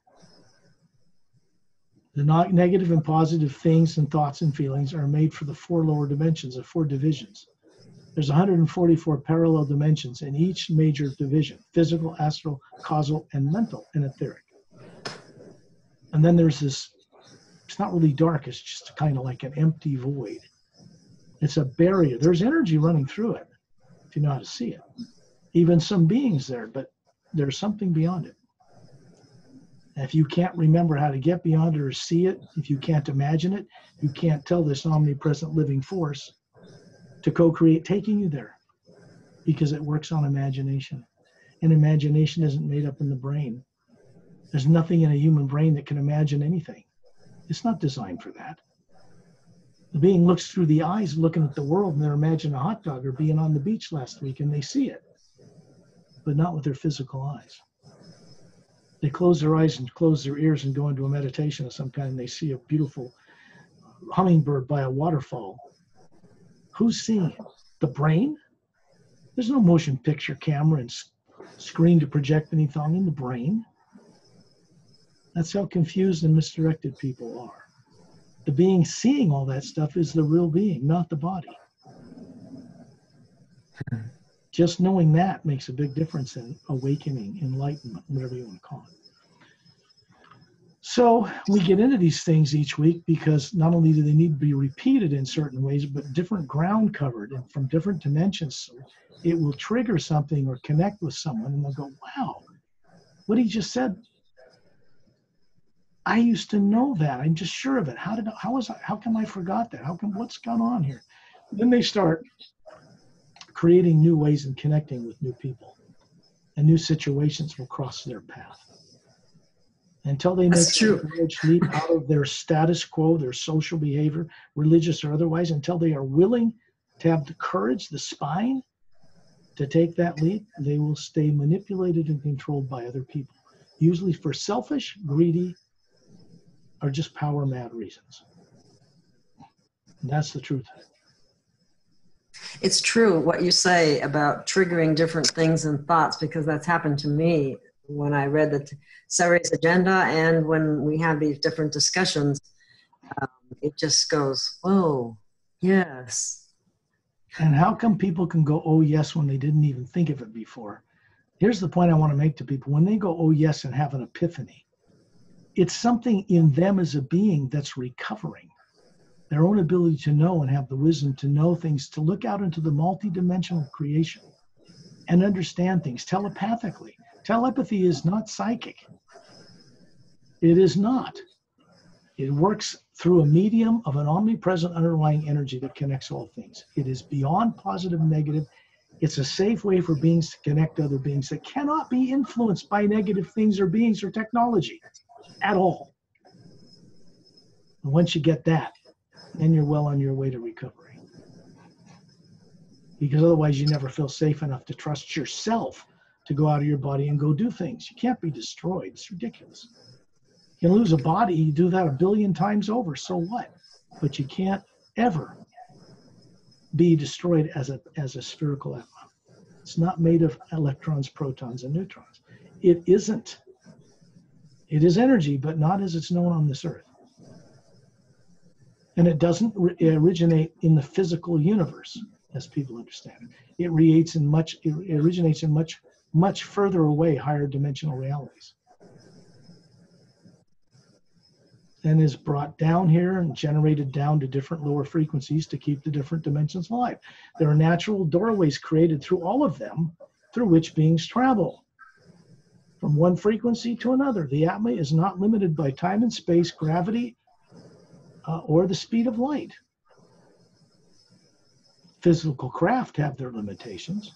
The negative and positive things and thoughts and feelings are made for the 4 lower dimensions, the 4 divisions. There's 144 parallel dimensions in each major division: physical, astral, causal, and mental, and etheric. And then there's this, it's not really dark, it's just kind of like an empty void. It's a barrier. There's energy running through it, if you know how to see it. Even some beings there, but there's something beyond it. And if you can't remember how to get beyond it or see it, if you can't imagine it, you can't tell this omnipresent living force to co-create taking you there, because it works on imagination. And imagination isn't made up in the brain. There's nothing in a human brain that can imagine anything. It's not designed for that. The being looks through the eyes looking at the world, and they're imagining a hot dog or being on the beach last week, and they see it, but not with their physical eyes. They close their eyes and close their ears and go into a meditation of some kind, and they see a beautiful hummingbird by a waterfall. Who's seeing it? The brain? There's no motion picture camera and screen to project anything in the brain. That's how confused and misdirected people are. The being seeing all that stuff is the real being, not the body. Just knowing that makes a big difference in awakening, enlightenment, whatever you want to call it. So we get into these things each week because not only do they need to be repeated in certain ways, but different ground covered and from different dimensions. So it will trigger something or connect with someone, and they'll go, wow, what he just said, I used to know that. I'm just sure of it. How come I forgot that? What's gone on here? Then they start creating new ways and connecting with new people, and new situations will cross their path. Until they make That's true. a large leap out of their status quo, their social behavior, religious or otherwise, until they are willing to have the courage, the spine to take that leap, they will stay manipulated and controlled by other people, usually for selfish, greedy, or just power mad reasons. And that's the truth. It's true what you say about triggering different things and thoughts, because that's happened to me when I read the Ceres agenda, and when we have these different discussions, it just goes, oh, yes. And how come people can go, oh, yes, when they didn't even think of it before? Here's the point I want to make to people. When they go, oh, yes, and have an epiphany, it's something in them as a being that's recovering. Their own ability to know and have the wisdom to know things, to look out into the multidimensional creation and understand things telepathically. Telepathy is not psychic. It is not. It works through a medium of an omnipresent underlying energy that connects all things. It is beyond positive and negative. It's a safe way for beings to connect to other beings that cannot be influenced by negative things or beings or technology at all. And once you get that, then you're well on your way to recovery. Because otherwise you never feel safe enough to trust yourself to go out of your body and go do things. You can't be destroyed. It's ridiculous. You can lose a body, you do that 1 billion times over, so what? But you can't ever be destroyed as a spherical etma. It's not made of electrons, protons, and neutrons. It isn't. It is energy, but not as it's known on this earth. And it doesn't originate in the physical universe, as people understand it. It originates in much further away, higher dimensional realities. And is brought down here and generated down to different lower frequencies to keep the different dimensions alive. There are natural doorways created through all of them, through which beings travel from one frequency to another. The atma is not limited by time and space, gravity, or the speed of light. Physical craft have their limitations.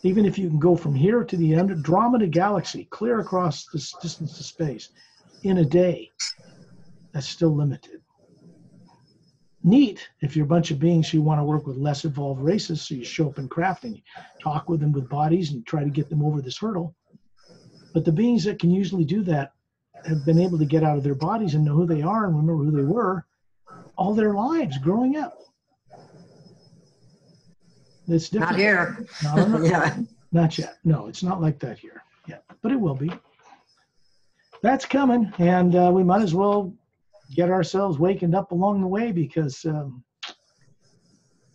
Even if you can go from here to the Andromeda galaxy, clear across this distance to space in a day, that's still limited. Neat if you're a bunch of beings who want to work with less evolved races, so you show up in craft and you talk with them with bodies and try to get them over this hurdle. But the beings that can usually do that have been able to get out of their bodies and know who they are and remember who they were all their lives growing up. It's different. Not here. No, Yeah. Not yet. No, it's not like that here yet, but it will be. That's coming, and we might as well get ourselves wakened up along the way, because a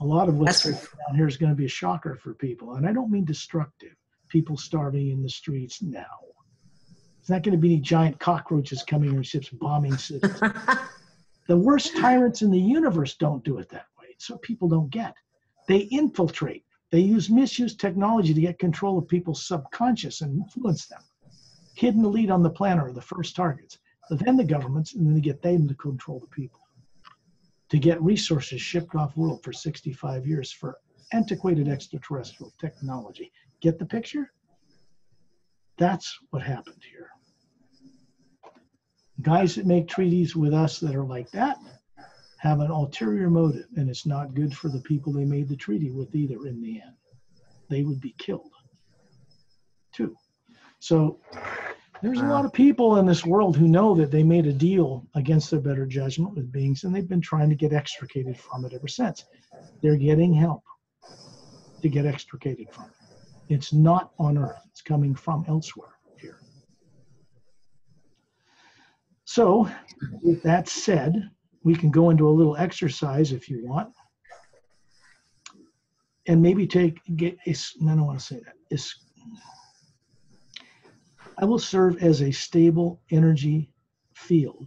lot of what's going on here is going to be a shocker for people. And I don't mean destructive. People starving in the streets now. It's not going to be any giant cockroaches coming in ships bombing cities. The worst tyrants in the universe don't do it that way. So people don't get. They infiltrate. They misuse technology to get control of people's subconscious and influence them. Hidden elite on the planet are the first targets. But then the governments, and then they get them to control the people. To get resources shipped off world for 65 years for antiquated extraterrestrial technology. Get the picture? That's what happened here. Guys that make treaties with us that are like that have an ulterior motive, and it's not good for the people they made the treaty with either in the end. They would be killed too. So there's a lot of people in this world who know that they made a deal against their better judgment with beings, and they've been trying to get extricated from it ever since. They're getting help to get extricated from it. It's not on Earth. It's coming from elsewhere here. So with that said, we can go into a little exercise if you want. And maybe I don't want to say that. I will serve as a stable energy field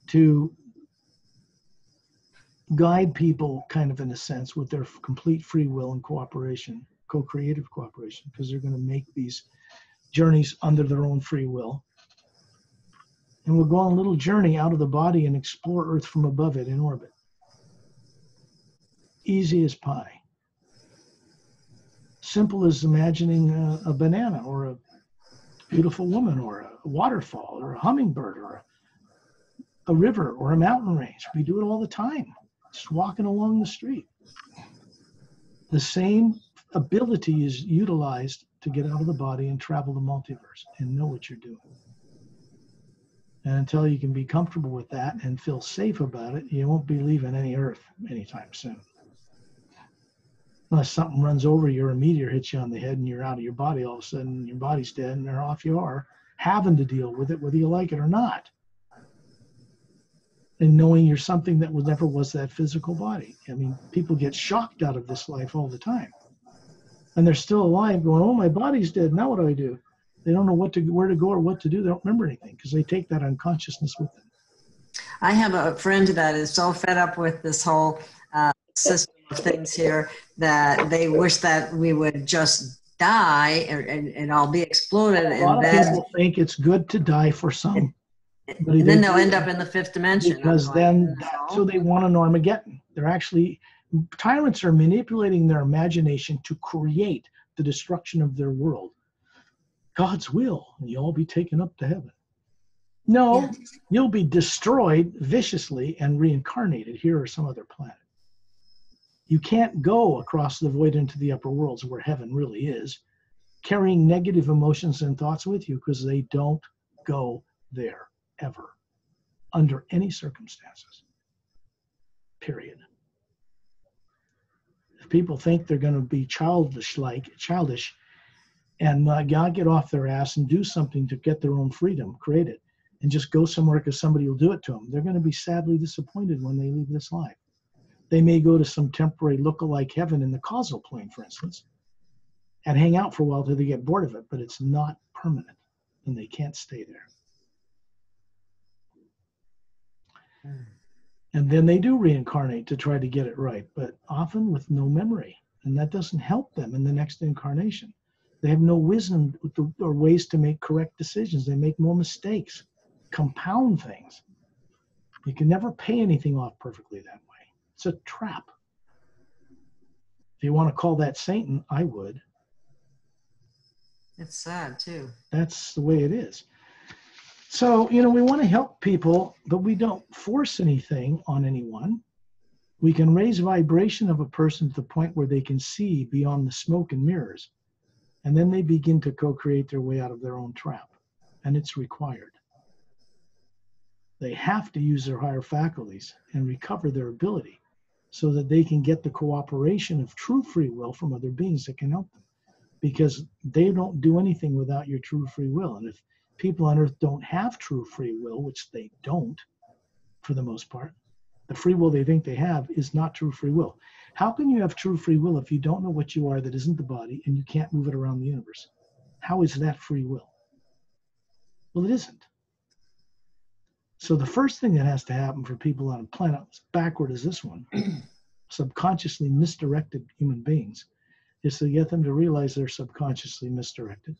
to guide people, kind of in a sense, with their complete free will and cooperation, co-creative cooperation, because they're going to make these journeys under their own free will. And we'll go on a little journey out of the body and explore Earth from above it in orbit. Easy as pie. Simple as imagining a banana or a beautiful woman or a waterfall or a hummingbird or a river or a mountain range. We do it all the time, just walking along the street. The same ability is utilized to get out of the body and travel the multiverse and know what you're doing. And until you can be comfortable with that and feel safe about it, you won't be leaving any Earth anytime soon. Unless something runs over you or a meteor hits you on the head and you're out of your body, all of a sudden your body's dead and they're off you are, having to deal with it whether you like it or not. And knowing you're something that never was that physical body. I mean, people get shocked out of this life all the time. And they're still alive going, oh, my body's dead, now what do I do? They don't know where to go or what to do. They don't remember anything because they take that unconsciousness with them. I have a friend that is so fed up with this whole system of things here that they wish that we would just die and all be exploded. A lot of people think it's good to die for some. And then they'll end up in the fifth dimension. Because then, so they want an Armageddon. They're actually, tyrants are manipulating their imagination to create the destruction of their world. God's will, and you'll all be taken up to heaven. No, yeah. You'll be destroyed viciously and reincarnated here or some other planet. You can't go across the void into the upper worlds where heaven really is, carrying negative emotions and thoughts with you because they don't go there ever, under any circumstances, period. If people think they're going to be childish and not get off their ass and do something to get their own freedom, create it, and just go somewhere because somebody will do it to them, they're going to be sadly disappointed when they leave this life. They may go to some temporary look-alike heaven in the causal plane, for instance, and hang out for a while till they get bored of it, but it's not permanent, and they can't stay there. And then they do reincarnate to try to get it right, but often with no memory, and that doesn't help them in the next incarnation. They have no wisdom or ways to make correct decisions. They make more mistakes, compound things. You can never pay anything off perfectly that way. It's a trap. If you want to call that Satan, I would. It's sad too. That's the way it is. So, we want to help people, but we don't force anything on anyone. We can raise vibration of a person to the point where they can see beyond the smoke and mirrors. And then they begin to co-create their way out of their own trap. And it's required. They have to use their higher faculties and recover their ability so that they can get the cooperation of true free will from other beings that can help them. Because they don't do anything without your true free will. And if people on Earth don't have true free will, which they don't for the most part, the free will they think they have is not true free will. How can you have true free will if you don't know what you are that isn't the body and you can't move it around the universe? How is that free will? Well, it isn't. So the first thing that has to happen for people on a planet as backward as this one, subconsciously misdirected human beings, is to get them to realize they're subconsciously misdirected.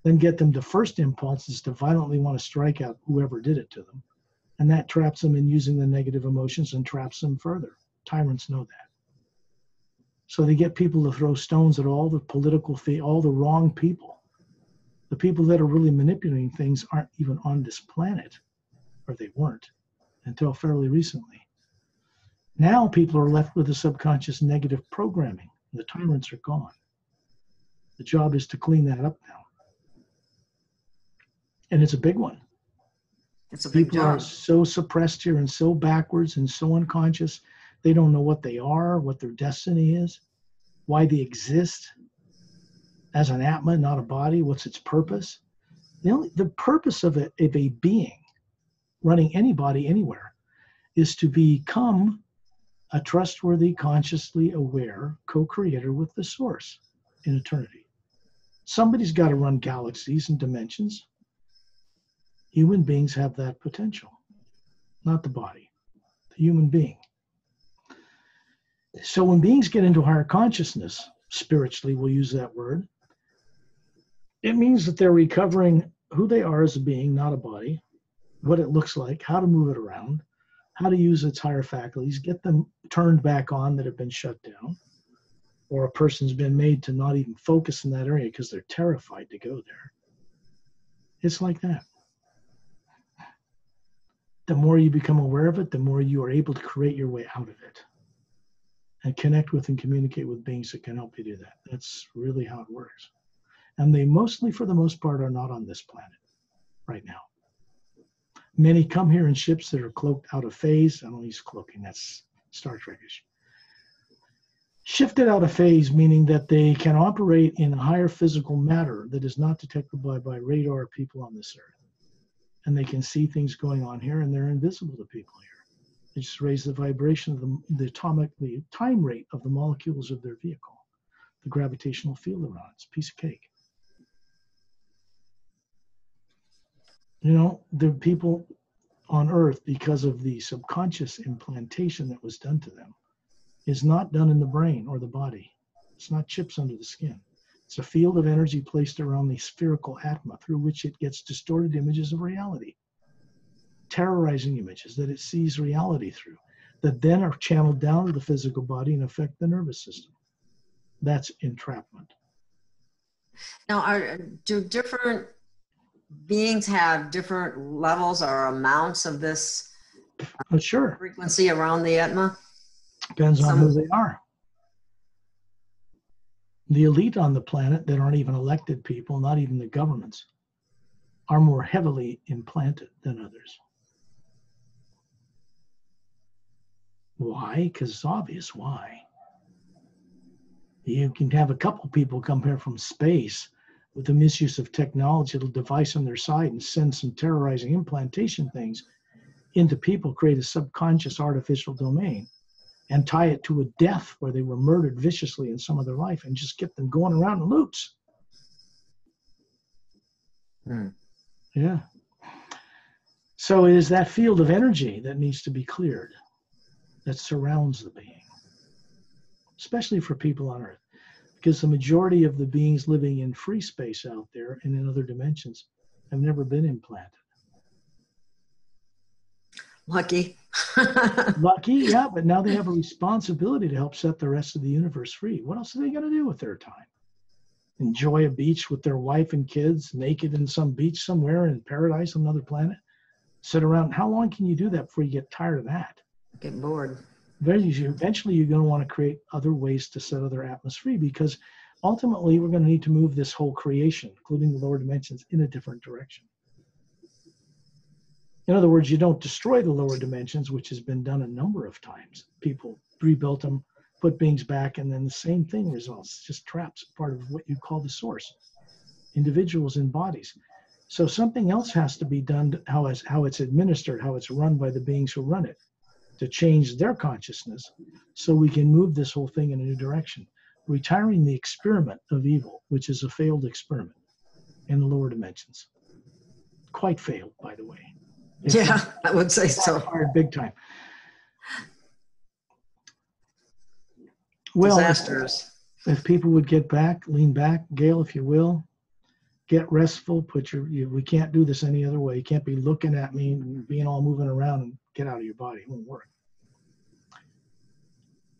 Then get them to first impulse is to violently want to strike out whoever did it to them. And that traps them in using the negative emotions and traps them further. Tyrants know that. So they get people to throw stones at all the political, all the wrong people. The people that are really manipulating things aren't even on this planet, or they weren't until fairly recently. Now people are left with the subconscious negative programming. The tyrants are gone. The job is to clean that up now. And it's a big one. It's a big People job. are so suppressed here and so backwards and so unconscious. They don't know what they are, what their destiny is, why they exist as an atma, not a body. What's its purpose? The purpose of a being running any body anywhere is to become a trustworthy, consciously aware co-creator with the source in eternity. Somebody's got to run galaxies and dimensions. Human beings have that potential, not the body, the human being. So when beings get into higher consciousness, spiritually, we'll use that word, it means that they're recovering who they are as a being, not a body, what it looks like, how to move it around, how to use its higher faculties, get them turned back on that have been shut down, or a person's been made to not even focus in that area because they're terrified to go there. It's like that. The more you become aware of it, the more you are able to create your way out of it and connect with and communicate with beings that can help you do that. That's really how it works. And they mostly, for the most part, are not on this planet right now. Many come here in ships that are cloaked out of phase. I don't use cloaking, that's Star Trek-ish. Shifted out of phase, meaning that they can operate in a higher physical matter that is not detectable by radar people on this earth. And they can see things going on here, and they're invisible to people here. They just raise the vibration of the time rate of the molecules of their vehicle, the gravitational field around it. It's a piece of cake. You know, the people on Earth, because of the subconscious implantation that was done to them, is not done in the brain or the body. It's not chips under the skin. It's a field of energy placed around the spherical etma through which it gets distorted images of reality, terrorizing images that it sees reality through, that then are channeled down to the physical body and affect the nervous system. That's entrapment. Now, do different beings have different levels or amounts of this Sure. frequency around the etma? Depends on who they are. The elite on the planet that aren't even elected people, not even the governments, are more heavily implanted than others. Why? Because it's obvious why. You can have a couple people come here from space with the misuse of technology, little device on their side, and send some terrorizing implantation things into people, create a subconscious artificial domain, and tie it to a death where they were murdered viciously in some other life, and just get them going around in loops. Yeah. So it is that field of energy that needs to be cleared, that surrounds the being, especially for people on Earth, because the majority of the beings living in free space out there and in other dimensions have never been implanted. Lucky. Lucky, yeah, but now they have a responsibility to help set the rest of the universe free. What else are they going to do with their time? Enjoy a beach with their wife and kids, naked in some beach somewhere in paradise on another planet? Sit around. How long can you do that before you get tired of that? Get bored. Eventually, you're going to want to create other ways to set other atmospheres free, because ultimately, we're going to need to move this whole creation, including the lower dimensions, in a different direction. In other words, you don't destroy the lower dimensions, which has been done a number of times. People rebuilt them, put beings back, and then the same thing results. It's just traps, part of what you call the source. Individuals in bodies. So something else has to be done, how it's administered, how it's run by the beings who run it, to change their consciousness so we can move this whole thing in a new direction. Retiring the experiment of evil, which is a failed experiment in the lower dimensions. Quite failed, by the way. Yeah, I would say so. Big time. Well, disasters. If people would get back, lean back, Gail, if you will, get restful, we can't do this any other way. You can't be looking at me and being all moving around and get out of your body. It won't work.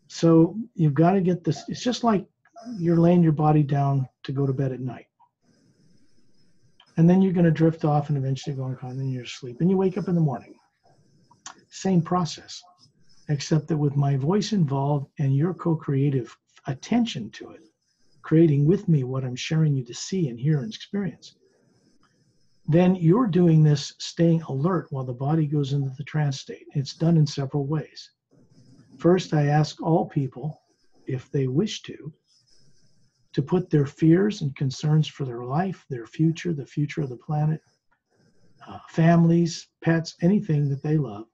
So you've got to get this. It's just like you're laying your body down to go to bed at night. And then you're going to drift off and eventually go on, and then you're asleep. And you wake up in the morning. Same process, except that with my voice involved and your co-creative attention to it, creating with me what I'm sharing you to see and hear and experience, then you're doing this staying alert while the body goes into the trance state. It's done in several ways. First, I ask all people, if they wish to put their fears and concerns for their life, their future, the future of the planet, families, pets, anything that they love,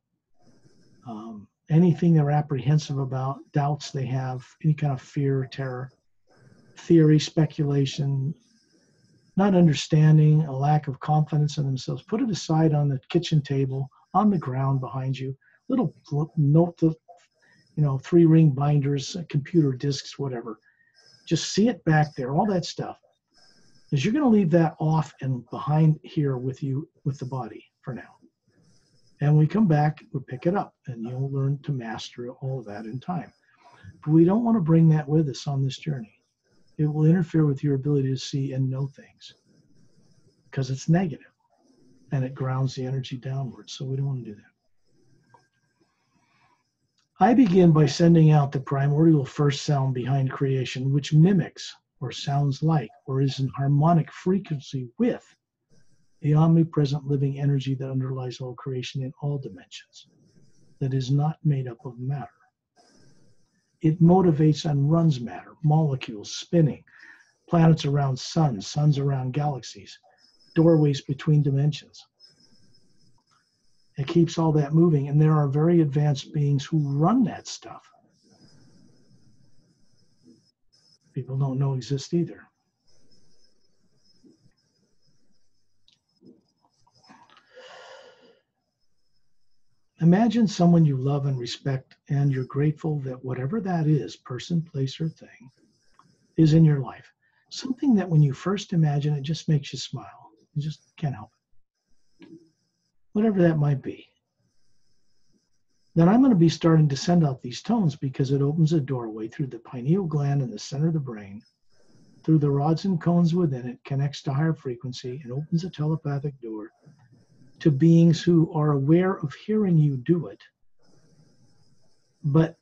anything they're apprehensive about, doubts they have, any kind of fear, terror, theory, speculation, not understanding, a lack of confidence in themselves. Put it aside on the kitchen table, on the ground behind you, little note, 3-ring binders, computer disks, whatever. Just see it back there, all that stuff. Because you're going to leave that off and behind here with you, with the body for now. And we come back, we pick it up, and you'll learn to master all of that in time. But we don't want to bring that with us on this journey. It will interfere with your ability to see and know things because it's negative and it grounds the energy downwards. So we don't want to do that. I begin by sending out the primordial first sound behind creation, which mimics or sounds like or is in harmonic frequency with the omnipresent living energy that underlies all creation in all dimensions, that is not made up of matter. It motivates and runs matter, molecules spinning, planets around suns, suns around galaxies, doorways between dimensions. It keeps all that moving, and there are very advanced beings who run that stuff. People don't know exist either. Imagine someone you love and respect, and you're grateful that whatever that is, person, place, or thing, is in your life. Something that when you first imagine it just makes you smile. You just can't help it. Whatever that might be. Then I'm going to be starting to send out these tones because it opens a doorway through the pineal gland in the center of the brain, through the rods and cones within it, connects to higher frequency, and opens a telepathic door to beings who are aware of hearing you do it, but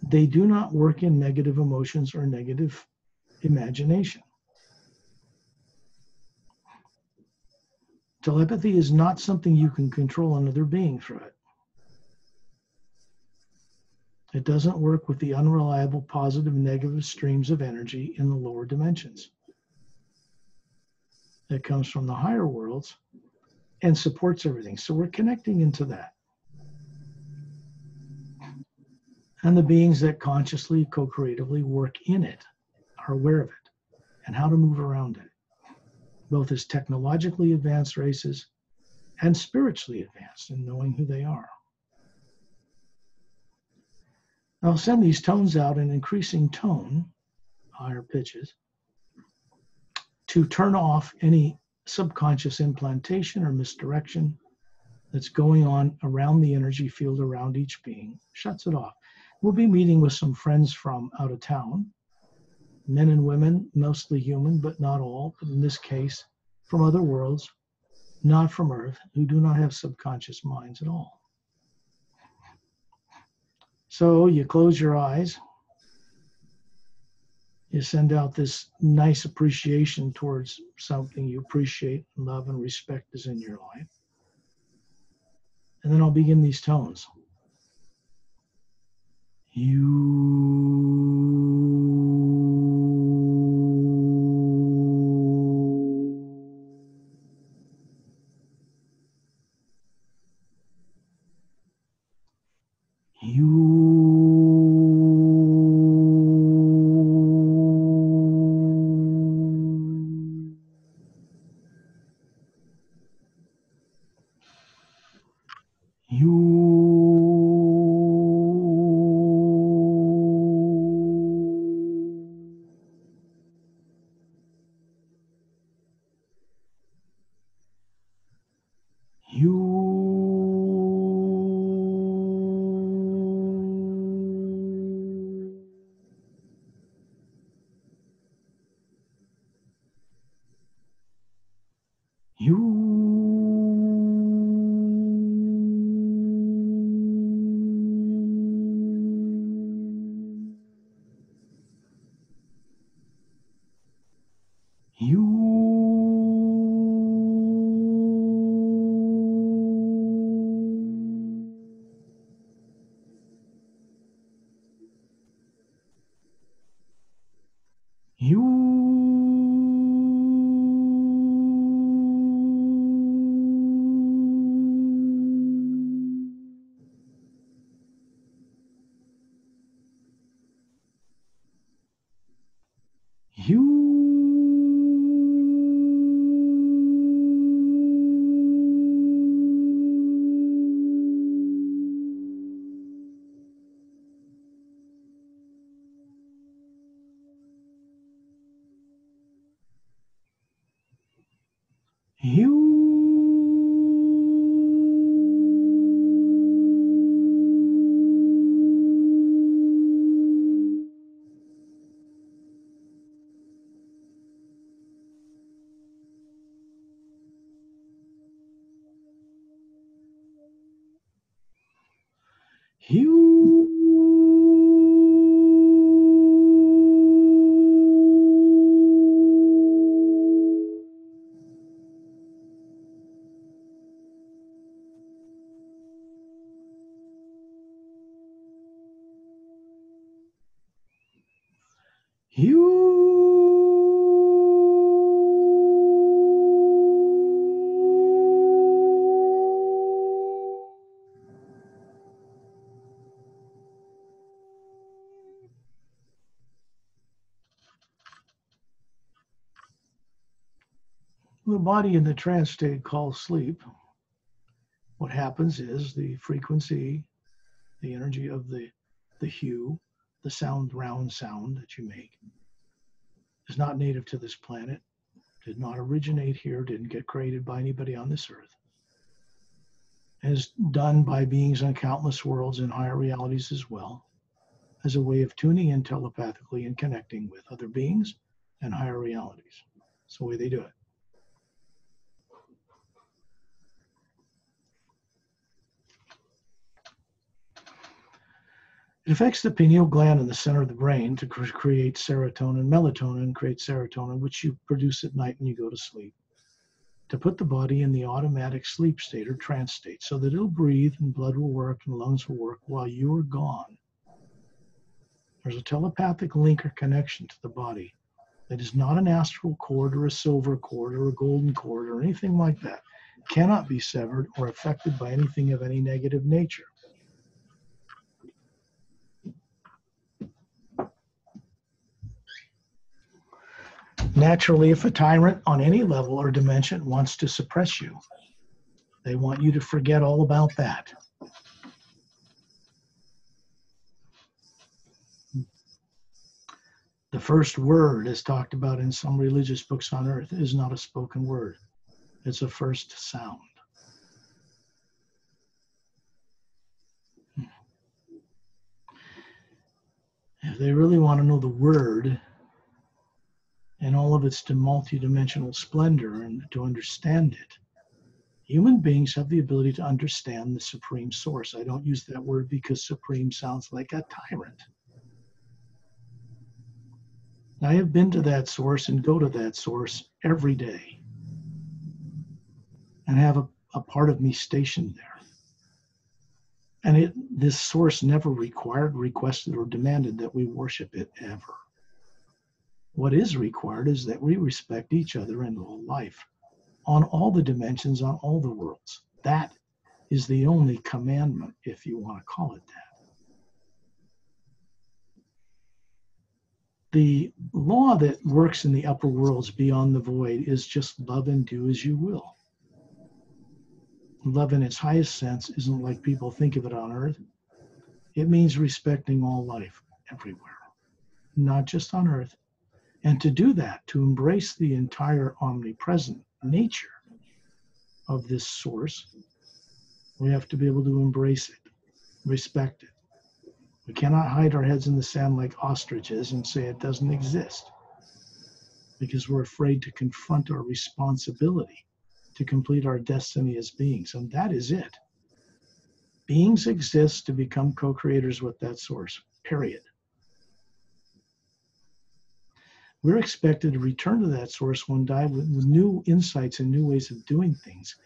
they do not work in negative emotions or negative imagination. Telepathy is not something you can control another being through it. It doesn't work with the unreliable positive and negative streams of energy in the lower dimensions. It comes from the higher worlds and supports everything. So we're connecting into that. And the beings that consciously, co-creatively work in it are aware of it and how to move around it, both as technologically advanced races and spiritually advanced in knowing who they are. I'll send these tones out in increasing tone, higher pitches, to turn off any subconscious implantation or misdirection that's going on around the energy field around each being, shuts it off. We'll be meeting with some friends from out of town, men and women, mostly human, but not all, but in this case, from other worlds, not from Earth, who do not have subconscious minds at all. So you close your eyes, you send out this nice appreciation towards something you appreciate, love, and respect is in your life. And then I'll begin these tones. The body in the trance state called sleep, what happens is the frequency, the energy of the hue, the sound, round sound that you make, is not native to this planet, did not originate here, didn't get created by anybody on this earth. Is done by beings on countless worlds and higher realities as well, as a way of tuning in telepathically and connecting with other beings and higher realities. It's the way they do it. It affects the pineal gland in the center of the brain to create serotonin, melatonin, create serotonin, which you produce at night when you go to sleep, to put the body in the automatic sleep state or trance state so that it'll breathe and blood will work and lungs will work while you're gone. There's a telepathic link or connection to the body that is not an astral cord or a silver cord or a golden cord or anything like that. It cannot be severed or affected by anything of any negative nature. Naturally, if a tyrant on any level or dimension wants to suppress you, they want you to forget all about that. The first word, as talked about in some religious books on earth, is not a spoken word. It's a first sound. If they really want to know the word and all of its multidimensional splendor and to understand it, human beings have the ability to understand the supreme source. I don't use that word because supreme sounds like a tyrant. I have been to that source and go to that source every day and have a part of me stationed there. And this source never required, requested, or demanded that we worship it ever. What is required is that we respect each other and all life on all the dimensions, on all the worlds. That is the only commandment, if you want to call it that. The law that works in the upper worlds beyond the void is just love and do as you will. Love in its highest sense isn't like people think of it on earth. It means respecting all life everywhere, not just on earth. And to do that, to embrace the entire omnipresent nature of this source, we have to be able to embrace it, respect it. We cannot hide our heads in the sand like ostriches and say it doesn't exist, because we're afraid to confront our responsibility to complete our destiny as beings. And that is it. Beings exist to become co-creators with that source, period. We're expected to return to that source one day with new insights and new ways of doing things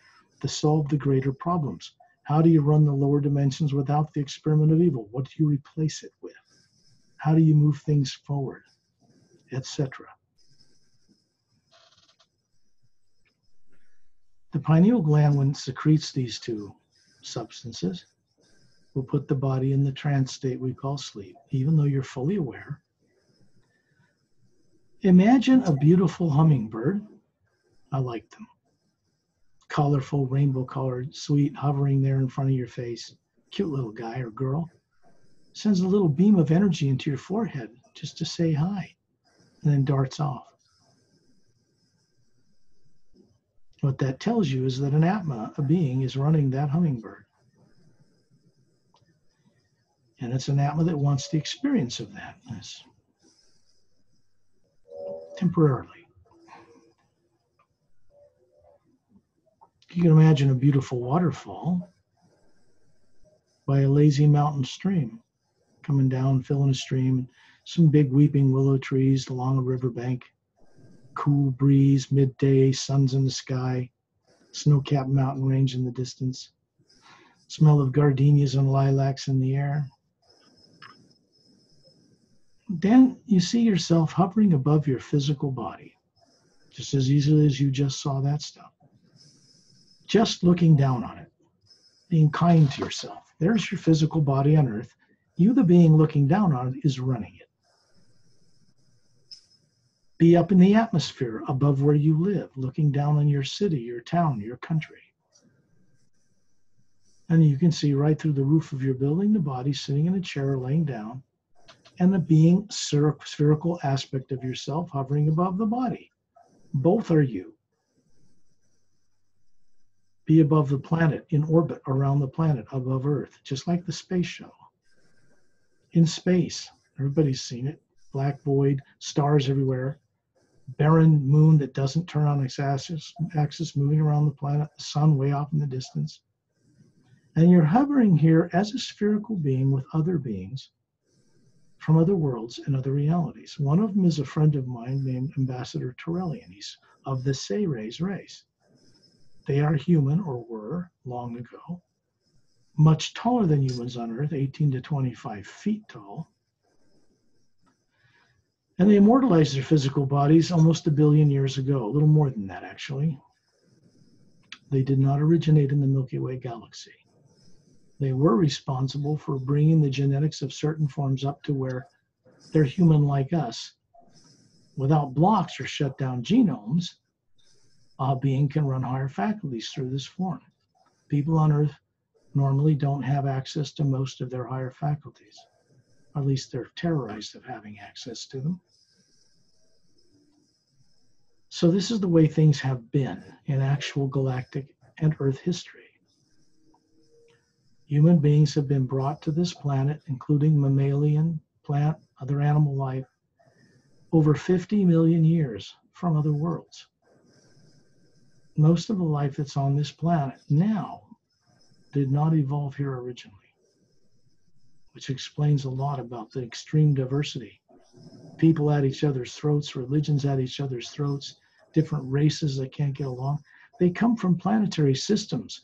to solve the greater problems. How do you run the lower dimensions without the experiment of evil? What do you replace it with? How do you move things forward, etc.? The pineal gland, when it secretes these two substances, will put the body in the trance state we call sleep, even though you're fully aware. Imagine a beautiful hummingbird. I like them. Colorful, rainbow-colored, sweet, hovering there in front of your face. Cute little guy or girl. Sends a little beam of energy into your forehead just to say hi, and then darts off. What that tells you is that an atma, a being, is running that hummingbird. And it's an atma that wants the experience of thatness. Temporarily. You can imagine a beautiful waterfall. by a lazy mountain stream, coming down, filling a stream, some big weeping willow trees along a riverbank, cool breeze, midday, sun's in the sky, snow-capped mountain range in the distance, smell of gardenias and lilacs in the air. Then you see yourself hovering above your physical body, just as easily as you just saw that stuff. Just looking down on it, being kind to yourself. There's your physical body on earth. You, the being looking down on it, is running it. Be up in the atmosphere above where you live, looking down on your city, your town, your country. And you can see right through the roof of your building, the body sitting in a chair or laying down, and the being spherical aspect of yourself hovering above the body. Both are you. Be above the planet, in orbit around the planet, above Earth, just like the space shuttle. In space, everybody's seen it, black void, stars everywhere, barren moon that doesn't turn on its axis moving around the planet, the sun way off in the distance. And you're hovering here as a spherical being with other beings from other worlds and other realities. One of them is a friend of mine named Ambassador Torellian. He's of the Seres race. They are human, or were, long ago, much taller than humans on Earth, 18 to 25 feet tall. And they immortalized their physical bodies almost 1 billion years ago, a little more than that, actually. They did not originate in the Milky Way galaxy. They were responsible for bringing the genetics of certain forms up to where they're human like us. Without blocks or shut down genomes, a being can run higher faculties through this form. People on Earth normally don't have access to most of their higher faculties. Or at least they're terrorized of having access to them. So this is the way things have been in actual galactic and Earth history. Human beings have been brought to this planet, including mammalian, plant, other animal life, over 50 million years from other worlds. Most of the life that's on this planet now did not evolve here originally, which explains a lot about the extreme diversity. People at each other's throats, religions at each other's throats, different races that can't get along. They come from planetary systems,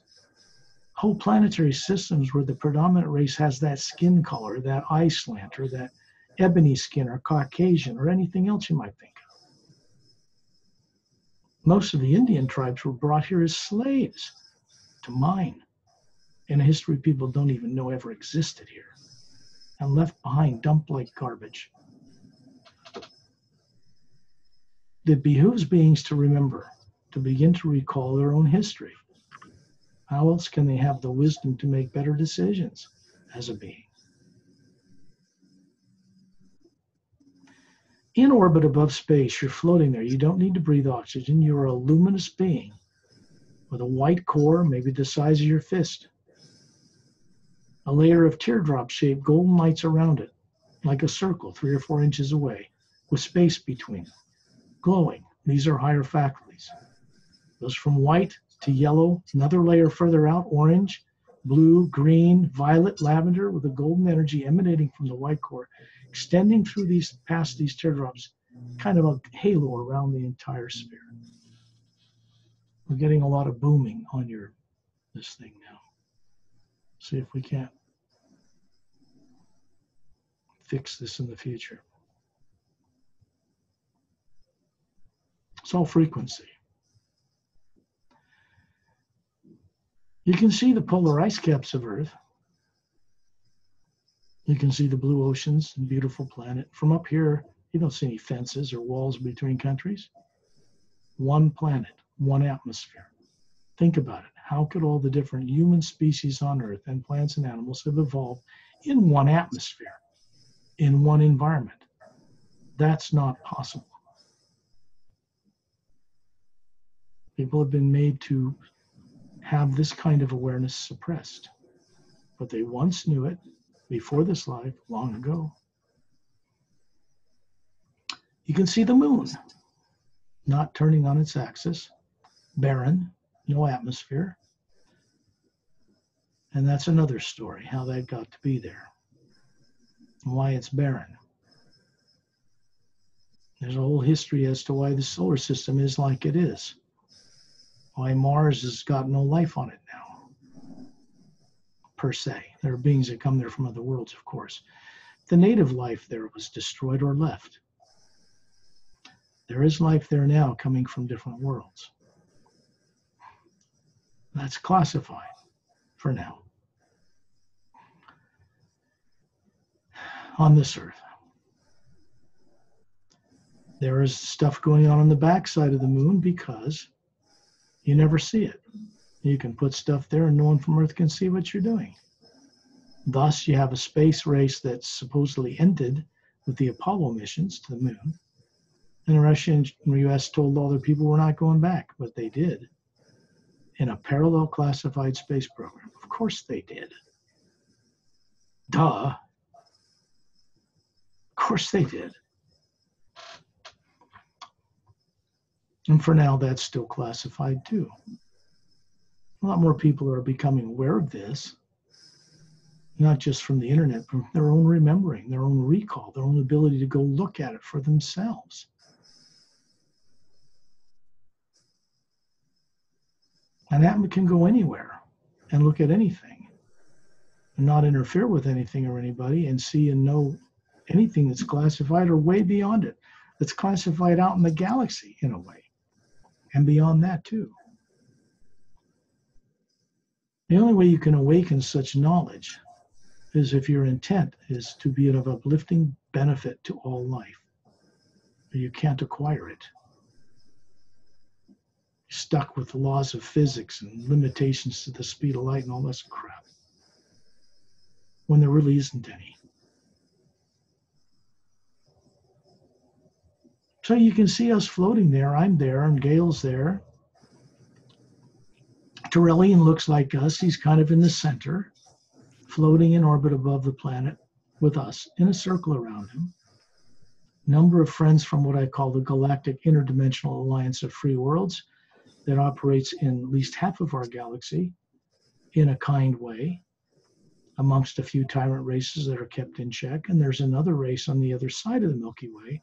whole planetary systems where the predominant race has that skin color, that eye slant, or that ebony skin, or Caucasian, or anything else you might think of. Most of the Indian tribes were brought here as slaves to mine in a history people don't even know ever existed here, and left behind, dumped like garbage. It behooves beings to remember, to begin to recall their own history. How else can they have the wisdom to make better decisions as a being? In orbit above space, you're floating there. You don't need to breathe oxygen. You're a luminous being with a white core, maybe the size of your fist. A layer of teardrop-shaped golden lights around it, like a circle 3 or 4 inches away, with space between them, glowing. These are higher faculties. Goes from white to yellow, another layer further out, orange, blue, green, violet, lavender, with a golden energy emanating from the white core, extending through these, past these teardrops, kind of a halo around the entire sphere. We're getting a lot of booming on this thing now. See if we can't fix this in the future. It's all frequency. You can see the polar ice caps of Earth. You can see the blue oceans and beautiful planet. From up here, you don't see any fences or walls between countries. One planet, one atmosphere. Think about it. How could all the different human species on Earth and plants and animals have evolved in one atmosphere, in one environment? That's not possible. People have been made to have this kind of awareness suppressed, but they once knew it before this life, long ago. You can see the moon, not turning on its axis, barren, no atmosphere. And that's another story, how that got to be there and why it's barren. There's a whole history as to why the solar system is like it is, why Mars has got no life on it now, per se. There are beings that come there from other worlds, of course. The native life there was destroyed or left. There is life there now coming from different worlds. That's classified for now on this earth. There is stuff going on the backside of the moon because you never see it. You can put stuff there and no one from Earth can see what you're doing. Thus, you have a space race that supposedly ended with the Apollo missions to the moon. And Russia and the US told all their people we're not going back, but they did in a parallel classified space program. Of course they did. Duh. Of course they did. And for now, that's still classified too. A lot more people are becoming aware of this, not just from the internet, but from their own remembering, their own recall, their own ability to go look at it for themselves. And that can go anywhere and look at anything and not interfere with anything or anybody and see and know anything that's classified or way beyond it, that's classified out in the galaxy in a way, and beyond that too. The only way you can awaken such knowledge is if your intent is to be of uplifting benefit to all life. You can't acquire it. You're stuck with the laws of physics and limitations to the speed of light and all this crap, when there really isn't any. So you can see us floating there. I'm there, and Gail's there. Torellian looks like us. He's kind of in the center, floating in orbit above the planet with us, in a circle around him. Number of friends from what I call the Galactic Interdimensional Alliance of Free Worlds that operates in at least half of our galaxy in a kind way, amongst a few tyrant races that are kept in check. And there's another race on the other side of the Milky Way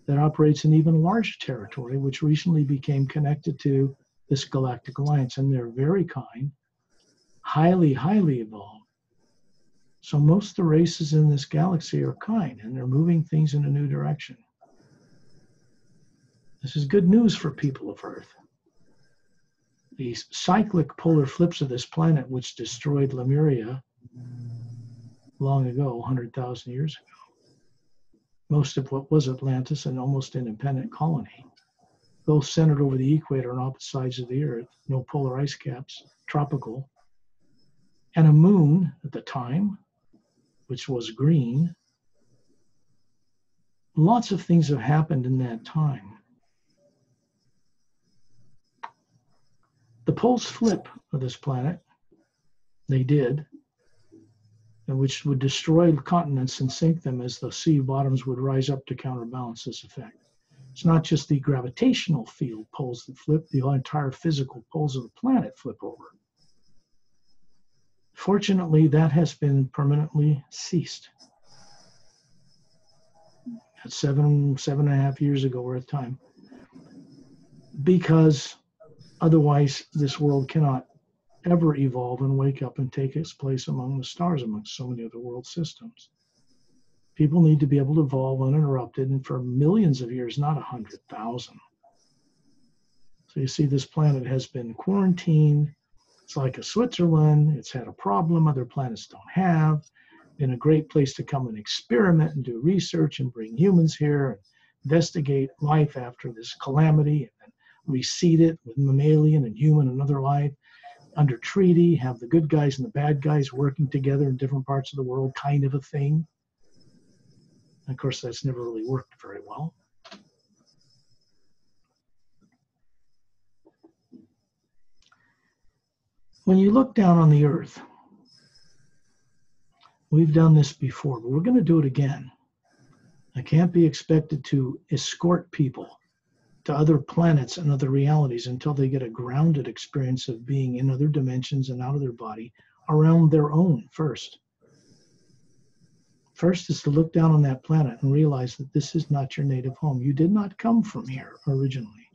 that operates in even larger territory, which recently became connected to this Galactic Alliance. And they're very kind, highly, highly evolved. So most of the races in this galaxy are kind, and they're moving things in a new direction. This is good news for people of Earth. The cyclic polar flips of this planet, which destroyed Lemuria long ago, 100,000 years ago, most of what was Atlantis, an almost independent colony, both centered over the equator on opposite sides of the Earth, no polar ice caps, tropical, and a moon at the time, which was green. Lots of things have happened in that time. The poles flip of this planet, they did, and which would destroy continents and sink them as the sea bottoms would rise up to counterbalance this effect. It's not just the gravitational field poles that flip, the entire physical poles of the planet flip over. Fortunately, that has been permanently ceased. At 7.5 years ago worth of time. Because otherwise, this world cannot ever evolve and wake up and take its place among the stars, amongst so many other world systems. People need to be able to evolve uninterrupted and for millions of years, not 100,000. So you see, this planet has been quarantined. It's like a Switzerland. It's had a problem other planets don't have. Been a great place to come and experiment and do research and bring humans here and investigate life after this calamity and then reseed it with mammalian and human and other life under treaty, have the good guys and the bad guys working together in different parts of the world, kind of a thing. And of course, that's never really worked very well. When you look down on the Earth, we've done this before, but we're going to do it again. I can't be expected to escort people to other planets and other realities until they get a grounded experience of being in other dimensions and out of their body around their own first. First is to look down on that planet and realize that this is not your native home. You did not come from here originally.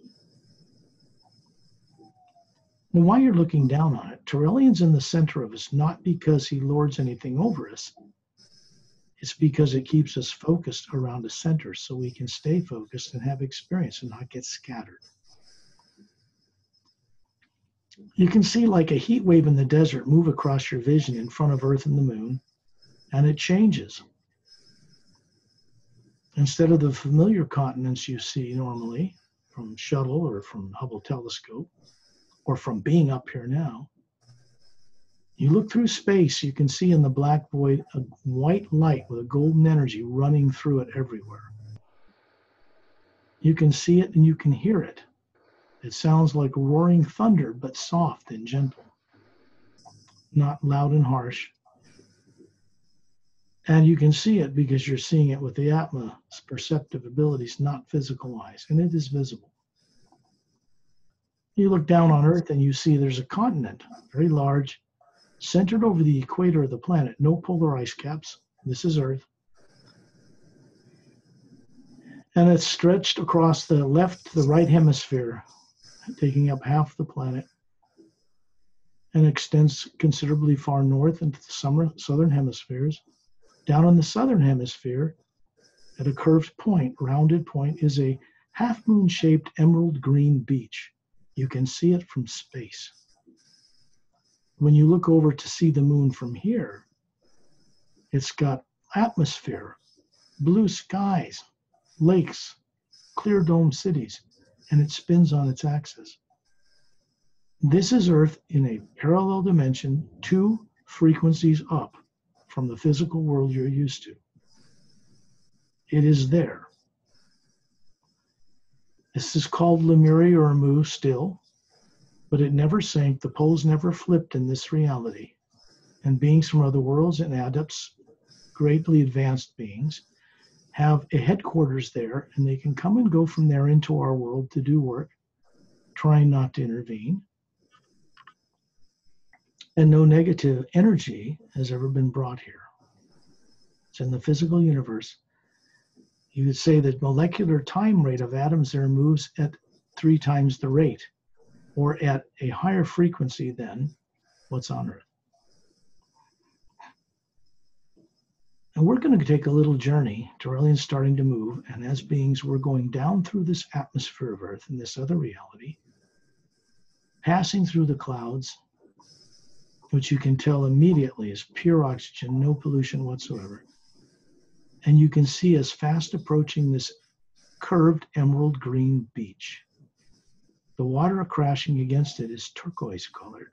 And while you're looking down on it, Tyrellian's in the center of us, not because he lords anything over us. It's because it keeps us focused around a center so we can stay focused and have experience and not get scattered. You can see like a heat wave in the desert move across your vision in front of Earth and the moon, and it changes. Instead of the familiar continents you see normally from shuttle or from Hubble telescope, or from being up here now, you look through space, you can see in the black void a white light with a golden energy running through it everywhere. You can see it and you can hear it. It sounds like roaring thunder, but soft and gentle, not loud and harsh. And you can see it because you're seeing it with the etma's perceptive abilities, not physical eyes, and it is visible. You look down on Earth and you see there's a continent, very large, centered over the equator of the planet, no polar ice caps. This is Earth. And it's stretched across the left to the right hemisphere, taking up half the planet, and extends considerably far north into the southern hemispheres. Down in the southern hemisphere, at a curved point, rounded point, is a half-moon-shaped emerald green beach. You can see it from space. When you look over to see the moon from here, it's got atmosphere, blue skies, lakes, clear dome cities, and it spins on its axis. This is Earth in a parallel dimension, 2 frequencies up from the physical world you're used to. It is there. This is called Lemuria or Mu still, but it never sank. The poles never flipped in this reality. And beings from other worlds and adepts, greatly advanced beings, have a headquarters there, and they can come and go from there into our world to do work, trying not to intervene. And no negative energy has ever been brought here. It's in the physical universe. You would say that molecular time rate of atoms there moves at 3 times the rate, or at a higher frequency than what's on Earth. And we're going to take a little journey. Tyrellian's starting to move, and as beings, we're going down through this atmosphere of Earth in this other reality, passing through the clouds, which you can tell immediately is pure oxygen, no pollution whatsoever. And you can see us fast approaching this curved emerald green beach. The water crashing against it is turquoise colored.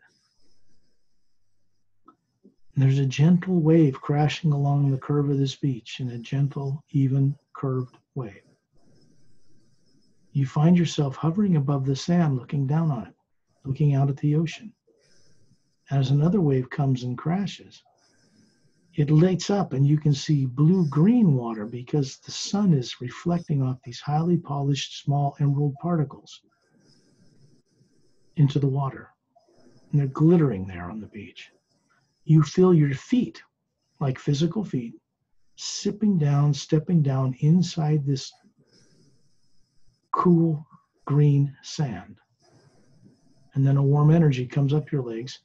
And there's a gentle wave crashing along the curve of this beach in a gentle, even, curved wave. You find yourself hovering above the sand, looking down on it, looking out at the ocean. As another wave comes and crashes, it lights up and you can see blue-green water because the sun is reflecting off these highly polished small emerald particles into the water. And they're glittering there on the beach. You feel your feet, like physical feet, stepping down inside this cool green sand. And then a warm energy comes up your legs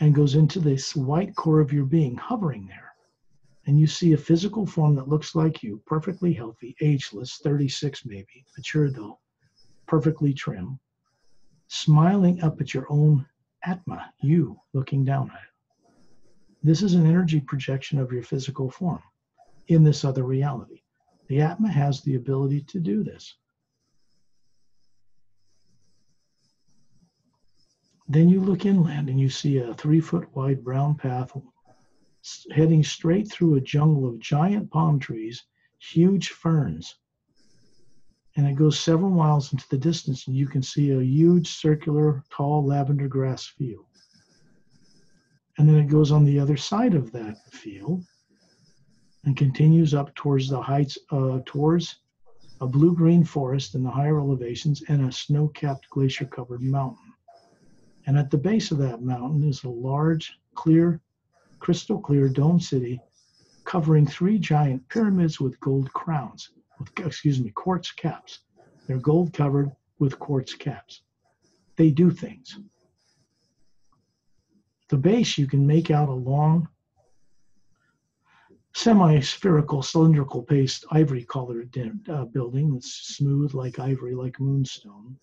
and goes into this white core of your being, hovering there. And you see a physical form that looks like you, perfectly healthy, ageless, 36 maybe, mature though, perfectly trim, smiling up at your own etma, you looking down at it. This is an energy projection of your physical form in this other reality. The etma has the ability to do this. Then you look inland and you see a 3-foot wide brown path heading straight through a jungle of giant palm trees, huge ferns. And it goes several miles into the distance and you can see a huge circular tall lavender grass field. And then it goes on the other side of that field and continues up towards the heights, towards a blue-green forest in the higher elevations and a snow-capped glacier-covered mountain. And at the base of that mountain is a large, clear crystal clear dome city covering 3 giant pyramids with gold crowns, quartz caps. They're gold covered with quartz caps. They do things. The base, you can make out a long, semi-spherical, cylindrical paste, ivory-colored building that's smooth like ivory, like moonstone.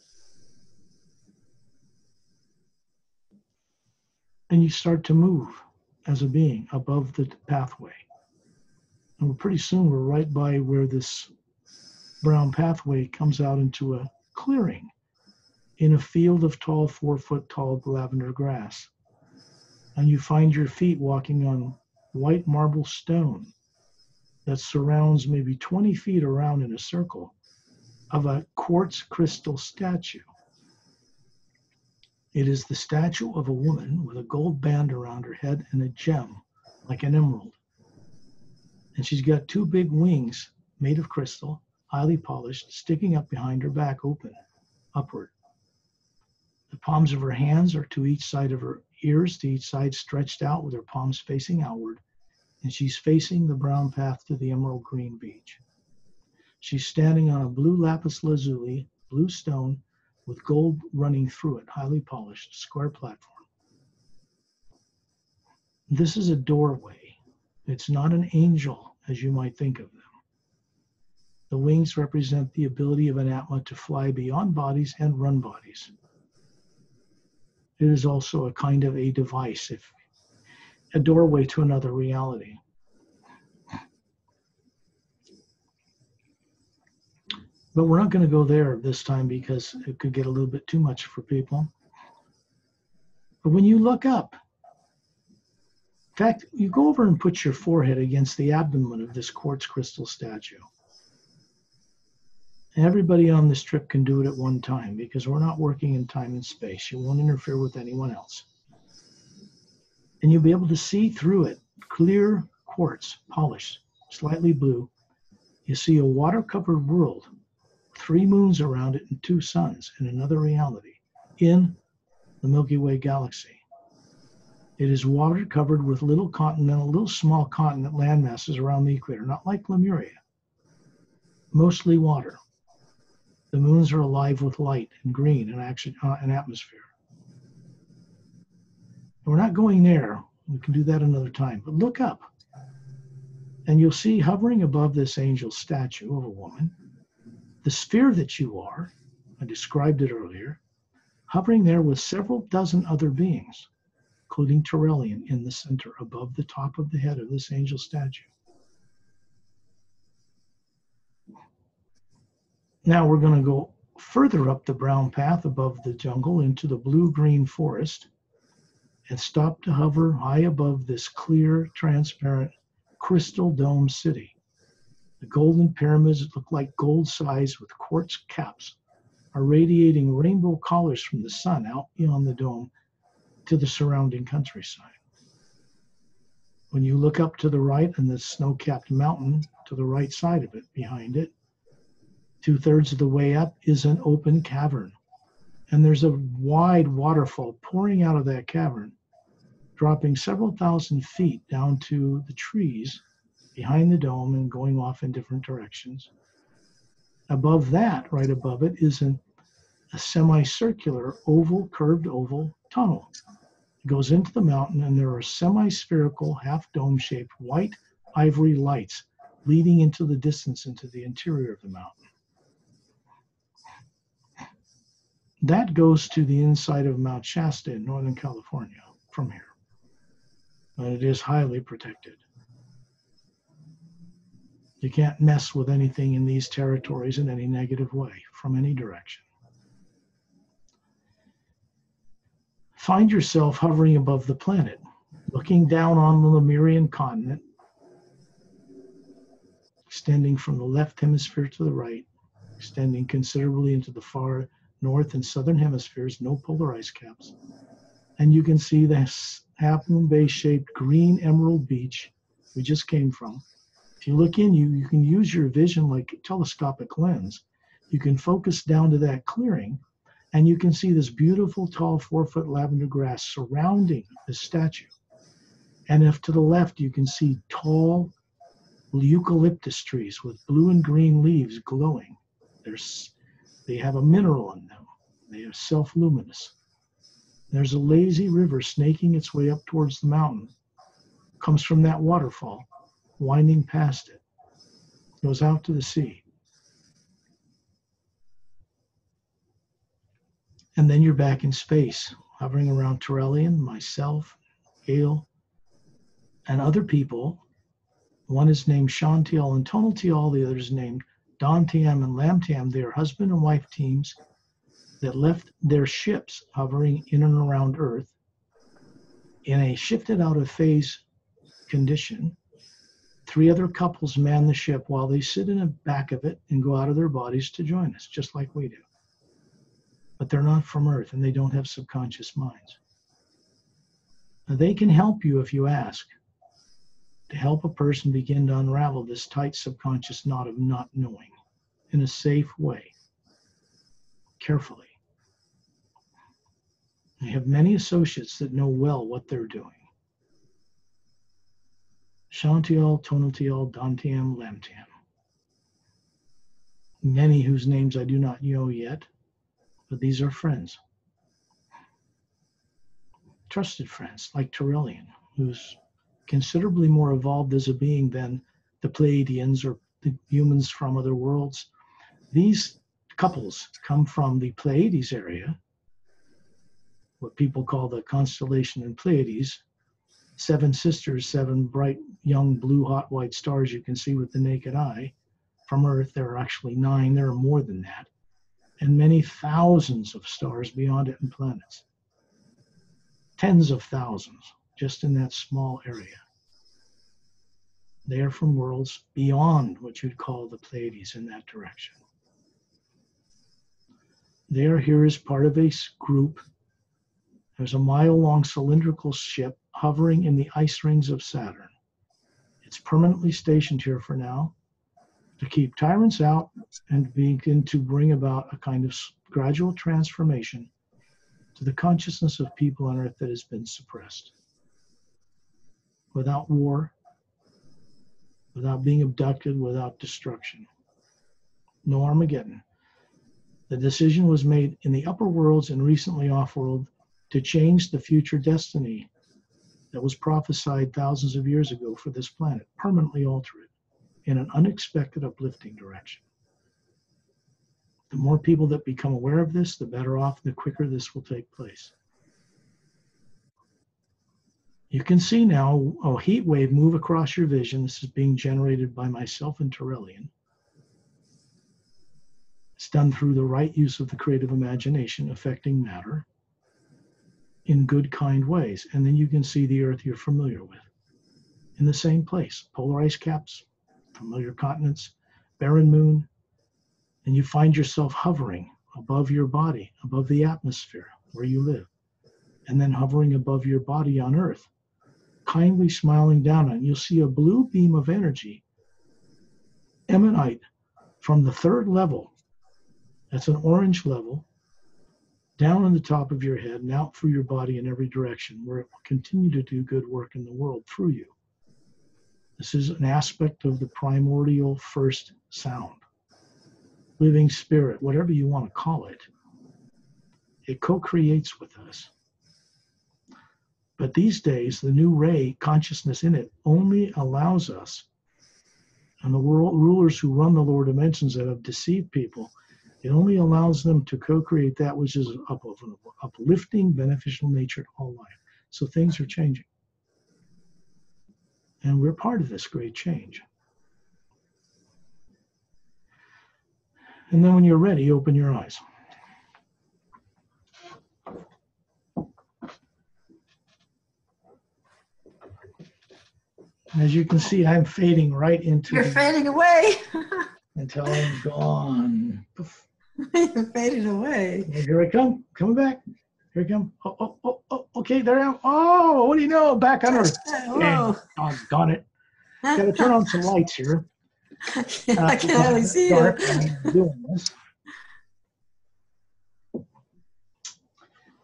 And you start to move as a being above the pathway. And pretty soon we're right by where this brown pathway comes out into a clearing in a field of tall, 4-foot tall lavender grass. And you find your feet walking on white marble stone that surrounds maybe 20 feet around in a circle of a quartz crystal statue. It is the statue of a woman with a gold band around her head and a gem, like an emerald. And she's got 2 big wings made of crystal, highly polished, sticking up behind her back, open, upward. The palms of her hands are to each side of her ears, to each side stretched out with her palms facing outward, and she's facing the brown path to the emerald green beach. She's standing on a blue lapis lazuli, blue stone, with gold running through it, highly polished, square platform. This is a doorway. It's not an angel, as you might think of them. The wings represent the ability of an atma to fly beyond bodies and run bodies. It is also a kind of a device, a doorway to another reality. But we're not going to go there this time because it could get a little bit too much for people. But when you look up, in fact, you go over and put your forehead against the abdomen of this quartz crystal statue. Everybody on this trip can do it at one time because we're not working in time and space. You won't interfere with anyone else. And you'll be able to see through it, clear quartz, polished, slightly blue. You see a water-covered world, 3 moons around it and 2 suns in another reality in the Milky Way galaxy. It is water-covered with little small continent landmasses around the equator, not like Lemuria, mostly water. The moons are alive with light and green and an atmosphere. And we're not going there. We can do that another time. But look up, and you'll see hovering above this angel statue of a woman, the sphere that you are, I described it earlier, hovering there with several dozen other beings, including Terrellian in the center above the top of the head of this angel statue. Now we're going to go further up the brown path above the jungle into the blue-green forest and stop to hover high above this clear, transparent, crystal dome city. The golden pyramids that look like gold sides with quartz caps are radiating rainbow colors from the sun out beyond the dome to the surrounding countryside. When you look up to the right and the snow-capped mountain to the right side of it, behind it, 2/3 of the way up is an open cavern. And there's a wide waterfall pouring out of that cavern, dropping several thousand feet down to the trees behind the dome and going off in different directions. Above that, right above it, is a semicircular curved oval tunnel. It goes into the mountain, and there are semi-spherical, half-dome-shaped white ivory lights leading into the distance into the interior of the mountain. That goes to the inside of Mount Shasta in Northern California from here. And it is highly protected. You can't mess with anything in these territories in any negative way from any direction. Find yourself hovering above the planet, looking down on the Lemurian continent, extending from the left hemisphere to the right, extending considerably into the far north and southern hemispheres, no polar ice caps. And you can see the half-moon base-shaped green emerald beach we just came from. If you look in, you can use your vision like a telescopic lens. You can focus down to that clearing, and you can see this beautiful, tall, 4-foot lavender grass surrounding this statue. And if to the left you can see tall eucalyptus trees with blue and green leaves glowing. They have a mineral in them. They are self-luminous. There's a lazy river snaking its way up towards the mountain. Comes from that waterfall, winding past it. Goes out to the sea. And then you're back in space, hovering around Turellian, myself, Gail, and other people. One is named Shantiel and Tonaltiel, the other is named Dantiam and Lamtiam. They are husband and wife teams that left their ships hovering in and around Earth in a shifted out of phase condition. 3 other couples man the ship while they sit in the back of it and go out of their bodies to join us, just like we do. But they're not from Earth and they don't have subconscious minds. Now, they can help you if you ask, to help a person begin to unravel this tight subconscious knot of not knowing in a safe way, carefully. I have many associates that know well what they're doing. Shantiel, Tonaltiel, Dantiam, Lamtiam. Many whose names I do not know yet, but these are friends. Trusted friends, like Turellian, who's considerably more evolved as a being than the Pleiadians or the humans from other worlds. These couples come from the Pleiades area, what people call the constellation in Pleiades. 7 sisters, 7 bright, young, blue, hot, white stars you can see with the naked eye. From Earth, there are actually 9. There are more than that. And many thousands of stars beyond it and planets. Tens of thousands, just in that small area. They are from worlds beyond what you'd call the Pleiades in that direction. They are here as part of a group. There's a mile-long cylindrical ship hovering in the ice rings of Saturn. It's permanently stationed here for now to keep tyrants out and begin to bring about a kind of gradual transformation to the consciousness of people on Earth that has been suppressed. Without war, without being abducted, without destruction. No Armageddon. The decision was made in the upper worlds and recently off-world to change the future destiny that was prophesied thousands of years ago for this planet, permanently alter it in an unexpected, uplifting direction. The more people that become aware of this, the better off, the quicker this will take place. You can see now a heat wave move across your vision. This is being generated by myself and Turellian. It's done through the right use of the creative imagination, affecting matter in good, kind ways. And then you can see the Earth you're familiar with in the same place. Polar ice caps, familiar continents, barren moon, and you find yourself hovering above your body, above the atmosphere where you live, and then hovering above your body on Earth, kindly smiling down on it. You'll see a blue beam of energy emanate from the 3rd level. That's an orange level, down on the top of your head and out through your body in every direction, where it will continue to do good work in the world through you. This is an aspect of the primordial first sound. Living spirit, whatever you want to call it. It co-creates with us. But these days, the new ray, consciousness in it, only allows us, and the world rulers who run the lower dimensions that have deceived people, it only allows them to co-create that which is of an uplifting, beneficial nature to all life. So things are changing. And we're part of this great change. And then when you're ready, open your eyes. As you can see, I'm fading right into You're fading away. until I'm gone. Poof. You're fading away. And here I come, coming back. Here I come. Oh, okay, there I am. Oh, what do you know? Back on Earth. Whoa. Doggone it. Got to turn on some lights here. I can hardly see you. I'm doing this.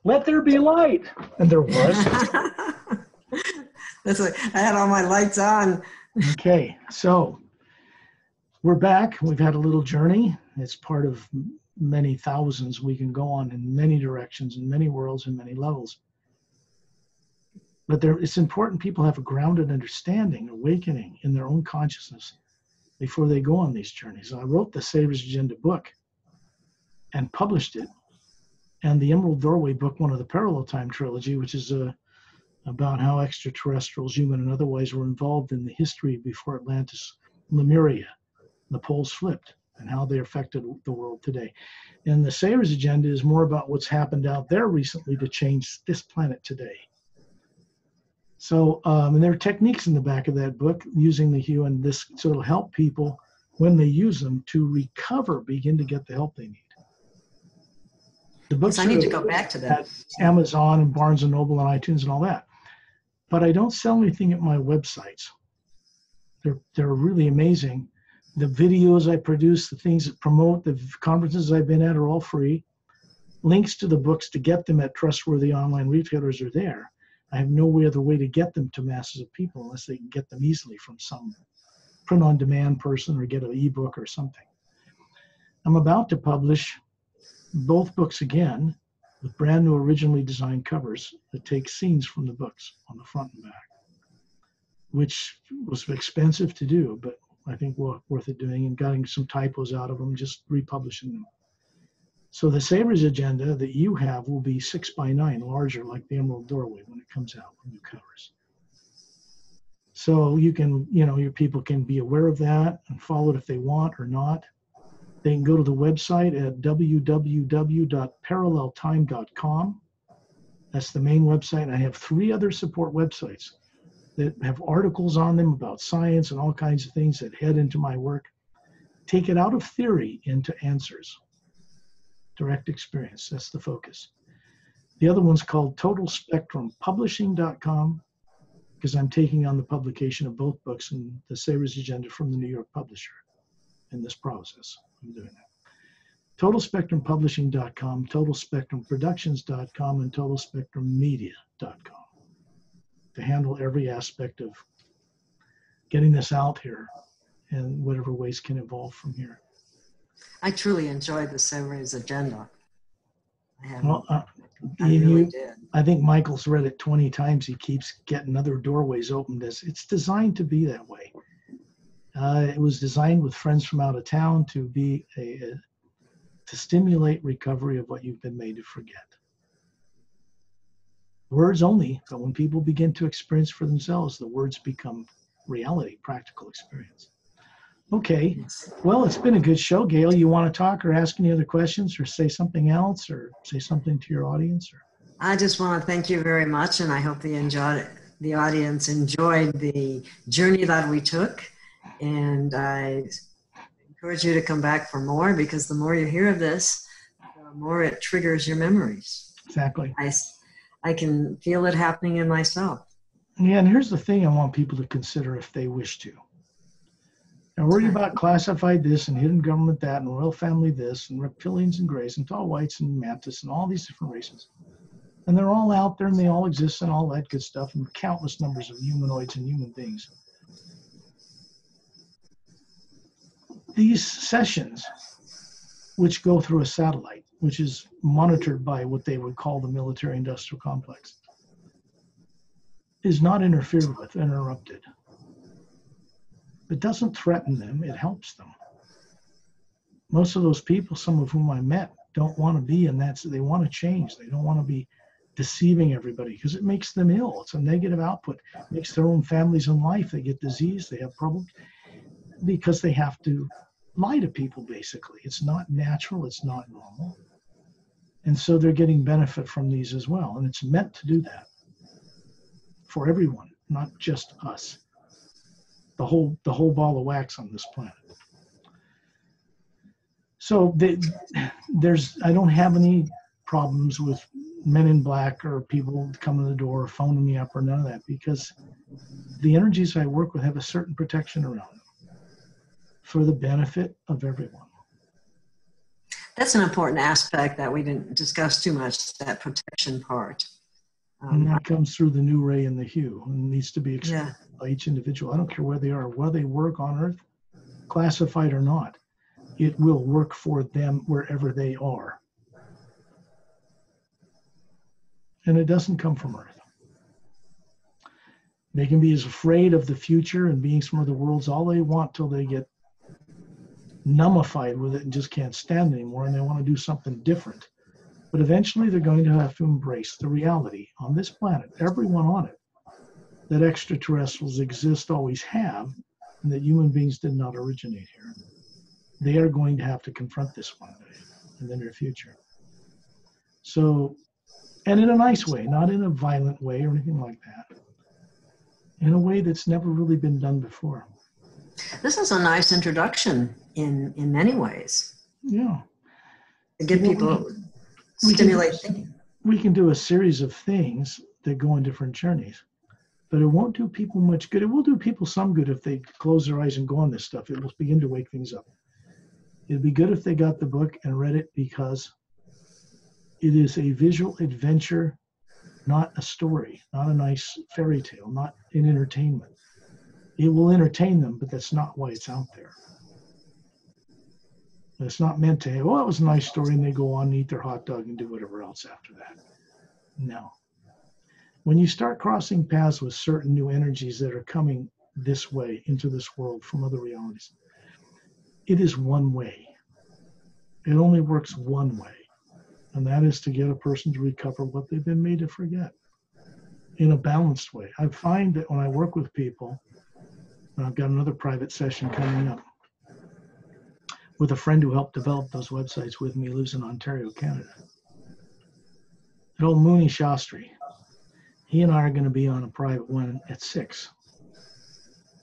Let there be light. And there was. I had all my lights on. Okay, so we're back. We've had a little journey. It's part of many thousands we can go on in many directions, in many worlds, and many levels. But it's important people have a grounded understanding, awakening in their own consciousness before they go on these journeys. I wrote the Savior's Agenda book and published it, and the Emerald Doorway book, one of the Parallel Time trilogy, which is about how extraterrestrials, human and otherwise, were involved in the history before Atlantis, Lemuria, the poles flipped, and how they affected the world today. And the Savior's Agenda is more about what's happened out there recently to change this planet today. So, and there are techniques in the back of that book using the hue and this, so it'll help people when they use them to recover, begin to get the help they need. The books I need to go back to that. At Amazon and Barnes and Noble and iTunes and all that. But I don't sell anything at my websites. They're really amazing. The videos I produce, the things that promote, the conferences I've been at are all free. Links to the books to get them at trustworthy online retailers are there. I have no other way to get them to masses of people unless they can get them easily from some print-on-demand person or get an ebook or something. I'm about to publish both books again with brand new originally designed covers that take scenes from the books on the front and back, which was expensive to do, but I think worth it doing, and getting some typos out of them, just republishing them. So the Savior's Agenda that you have will be 6x9, larger, like the Emerald Doorway when it comes out with new covers. So you can, your people can be aware of that and follow it if they want or not. They can go to the website at www.paralleltime.com. That's the main website. I have 3 other support websites that have articles on them about science and all kinds of things that head into my work. Take it out of theory into answers. Direct experience, that's the focus. The other one's called totalspectrumpublishing.com, because I'm taking on the publication of both books and the Savior's Agenda from the New York publisher in this process. I'm doing that. Totalspectrumpublishing.com, totalspectrumproductions.com, and totalspectrummedia.com to handle every aspect of getting this out here and whatever ways can evolve from here. I truly enjoyed the Savior's Agenda. I really did. I think Michael's read it 20 times. He keeps getting other doorways opened. It's designed to be that way. It was designed with friends from out of town to be to stimulate recovery of what you've been made to forget. Words only, but when people begin to experience for themselves, the words become reality, practical experience. Okay, well, it's been a good show, Gail. You want to talk or ask any other questions or say something else or say something to your audience? Or? I just want to thank you very much, and I hope the audience enjoyed the journey that we took. And I encourage you to come back for more, because the more you hear of this, the more it triggers your memories. Exactly. I can feel it happening in myself. Yeah, and here's the thing I want people to consider if they wish to. Now, worry about classified this and hidden government that and royal family this and reptilians and grays and tall whites and mantis and all these different races. And they're all out there and they all exist and all that good stuff and countless numbers of humanoids and human beings. These sessions, which go through a satellite, which is monitored by what they would call the military-industrial complex, is not interfered with, interrupted. It doesn't threaten them, it helps them. Most of those people, some of whom I met, don't want to be in that, so they want to change. They don't want to be deceiving everybody because it makes them ill. It's a negative output. It makes their own families in life. They get disease, they have problems because they have to lie to people, basically. It's not natural, it's not normal. And so they're getting benefit from these as well. And it's meant to do that for everyone, not just us. The whole ball of wax on this planet. So I don't have any problems with men in black or people coming to the door or phoning me up or none of that, because the energies I work with have a certain protection around them for the benefit of everyone. That's an important aspect that we didn't discuss too much, that protection part. And that comes through the new ray and the hue, and needs to be Yeah. experienced by each individual. I don't care where they are, where they work on Earth, classified or not. It will work for them wherever they are. And it doesn't come from Earth. They can be as afraid of the future and beings from other worlds all they want till they get numbified with it and just can't stand it anymore, and they want to do something different. But eventually they're going to have to embrace the reality on this planet, everyone on it, that extraterrestrials exist, always have, and that human beings did not originate here. They are going to have to confront this one day in the near future. So, and in a nice way, not in a violent way or anything like that. In a way that's never really been done before. This is a nice introduction in many ways. Yeah. To get people stimulate thinking. We can do a series of things that go on different journeys, but it won't do people much good. It will do people some good if they close their eyes and go on this stuff. It will begin to wake things up. It'd be good if they got the book and read it, because it is a visual adventure, not a story, not a nice fairy tale, not an entertainment. It will entertain them, but that's not why it's out there. It's not meant to, oh, that was a nice story, and they go on and eat their hot dog and do whatever else after that. No. When you start crossing paths with certain new energies that are coming this way into this world from other realities, it is one way. It only works one way, and that is to get a person to recover what they've been made to forget in a balanced way. I find that when I work with people, and I've got another private session coming up with a friend who helped develop those websites with me, lives in Ontario, Canada. An old Mooney Shastri. He and I are going to be on a private one at 6.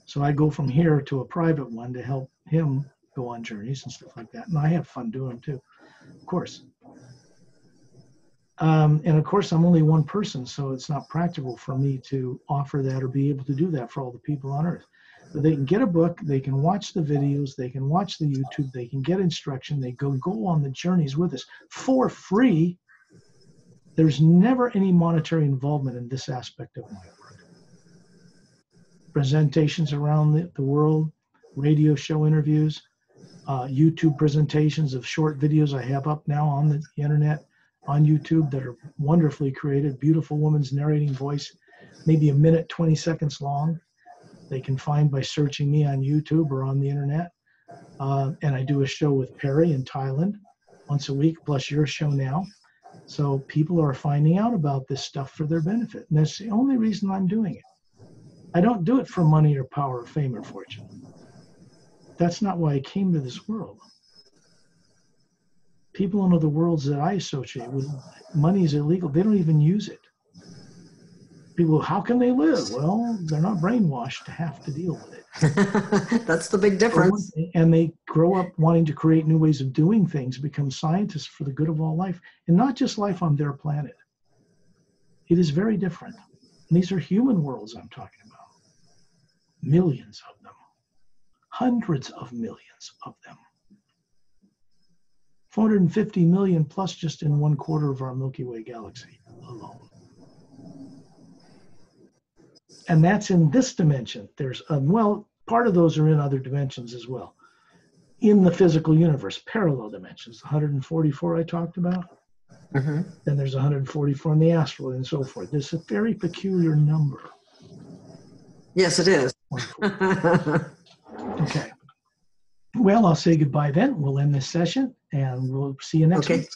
So I go from here to a private one to help him go on journeys and stuff like that. And I have fun doing them too, of course. And of course, I'm only one person, so it's not practical for me to offer that or be able to do that for all the people on Earth. But they can get a book, they can watch the videos, they can watch the YouTube, they can get instruction, they go on the journeys with us for free. There's never any monetary involvement in this aspect of my work. Presentations around the world, radio show interviews, YouTube presentations of short videos I have up now on the internet, on YouTube, that are wonderfully created, beautiful woman's narrating voice, maybe a minute, 20 seconds long. They can find by searching me on YouTube or on the internet. And I do a show with Perry in Thailand once a week, plus your show now. So people are finding out about this stuff for their benefit. And that's the only reason I'm doing it. I don't do it for money or power or fame or fortune. That's not why I came to this world. People in other worlds that I associate with, money is illegal. They don't even use it. People, how can they live? Well, they're not brainwashed to have to deal with it. That's the big difference. And they grow up wanting to create new ways of doing things, become scientists for the good of all life, and not just life on their planet. It is very different. And these are human worlds I'm talking about. Millions of them. Hundreds of millions of them. 450 million plus just in 1/4 of our Milky Way galaxy alone. And that's in this dimension. There's, well, part of those are in other dimensions as well. In the physical universe, parallel dimensions, 144 I talked about. Mm-hmm. Then there's 144 in the astral and so forth. There's a very peculiar number. Yes, it is. Okay. Well, I'll say goodbye then. We'll end this session and we'll see you next week.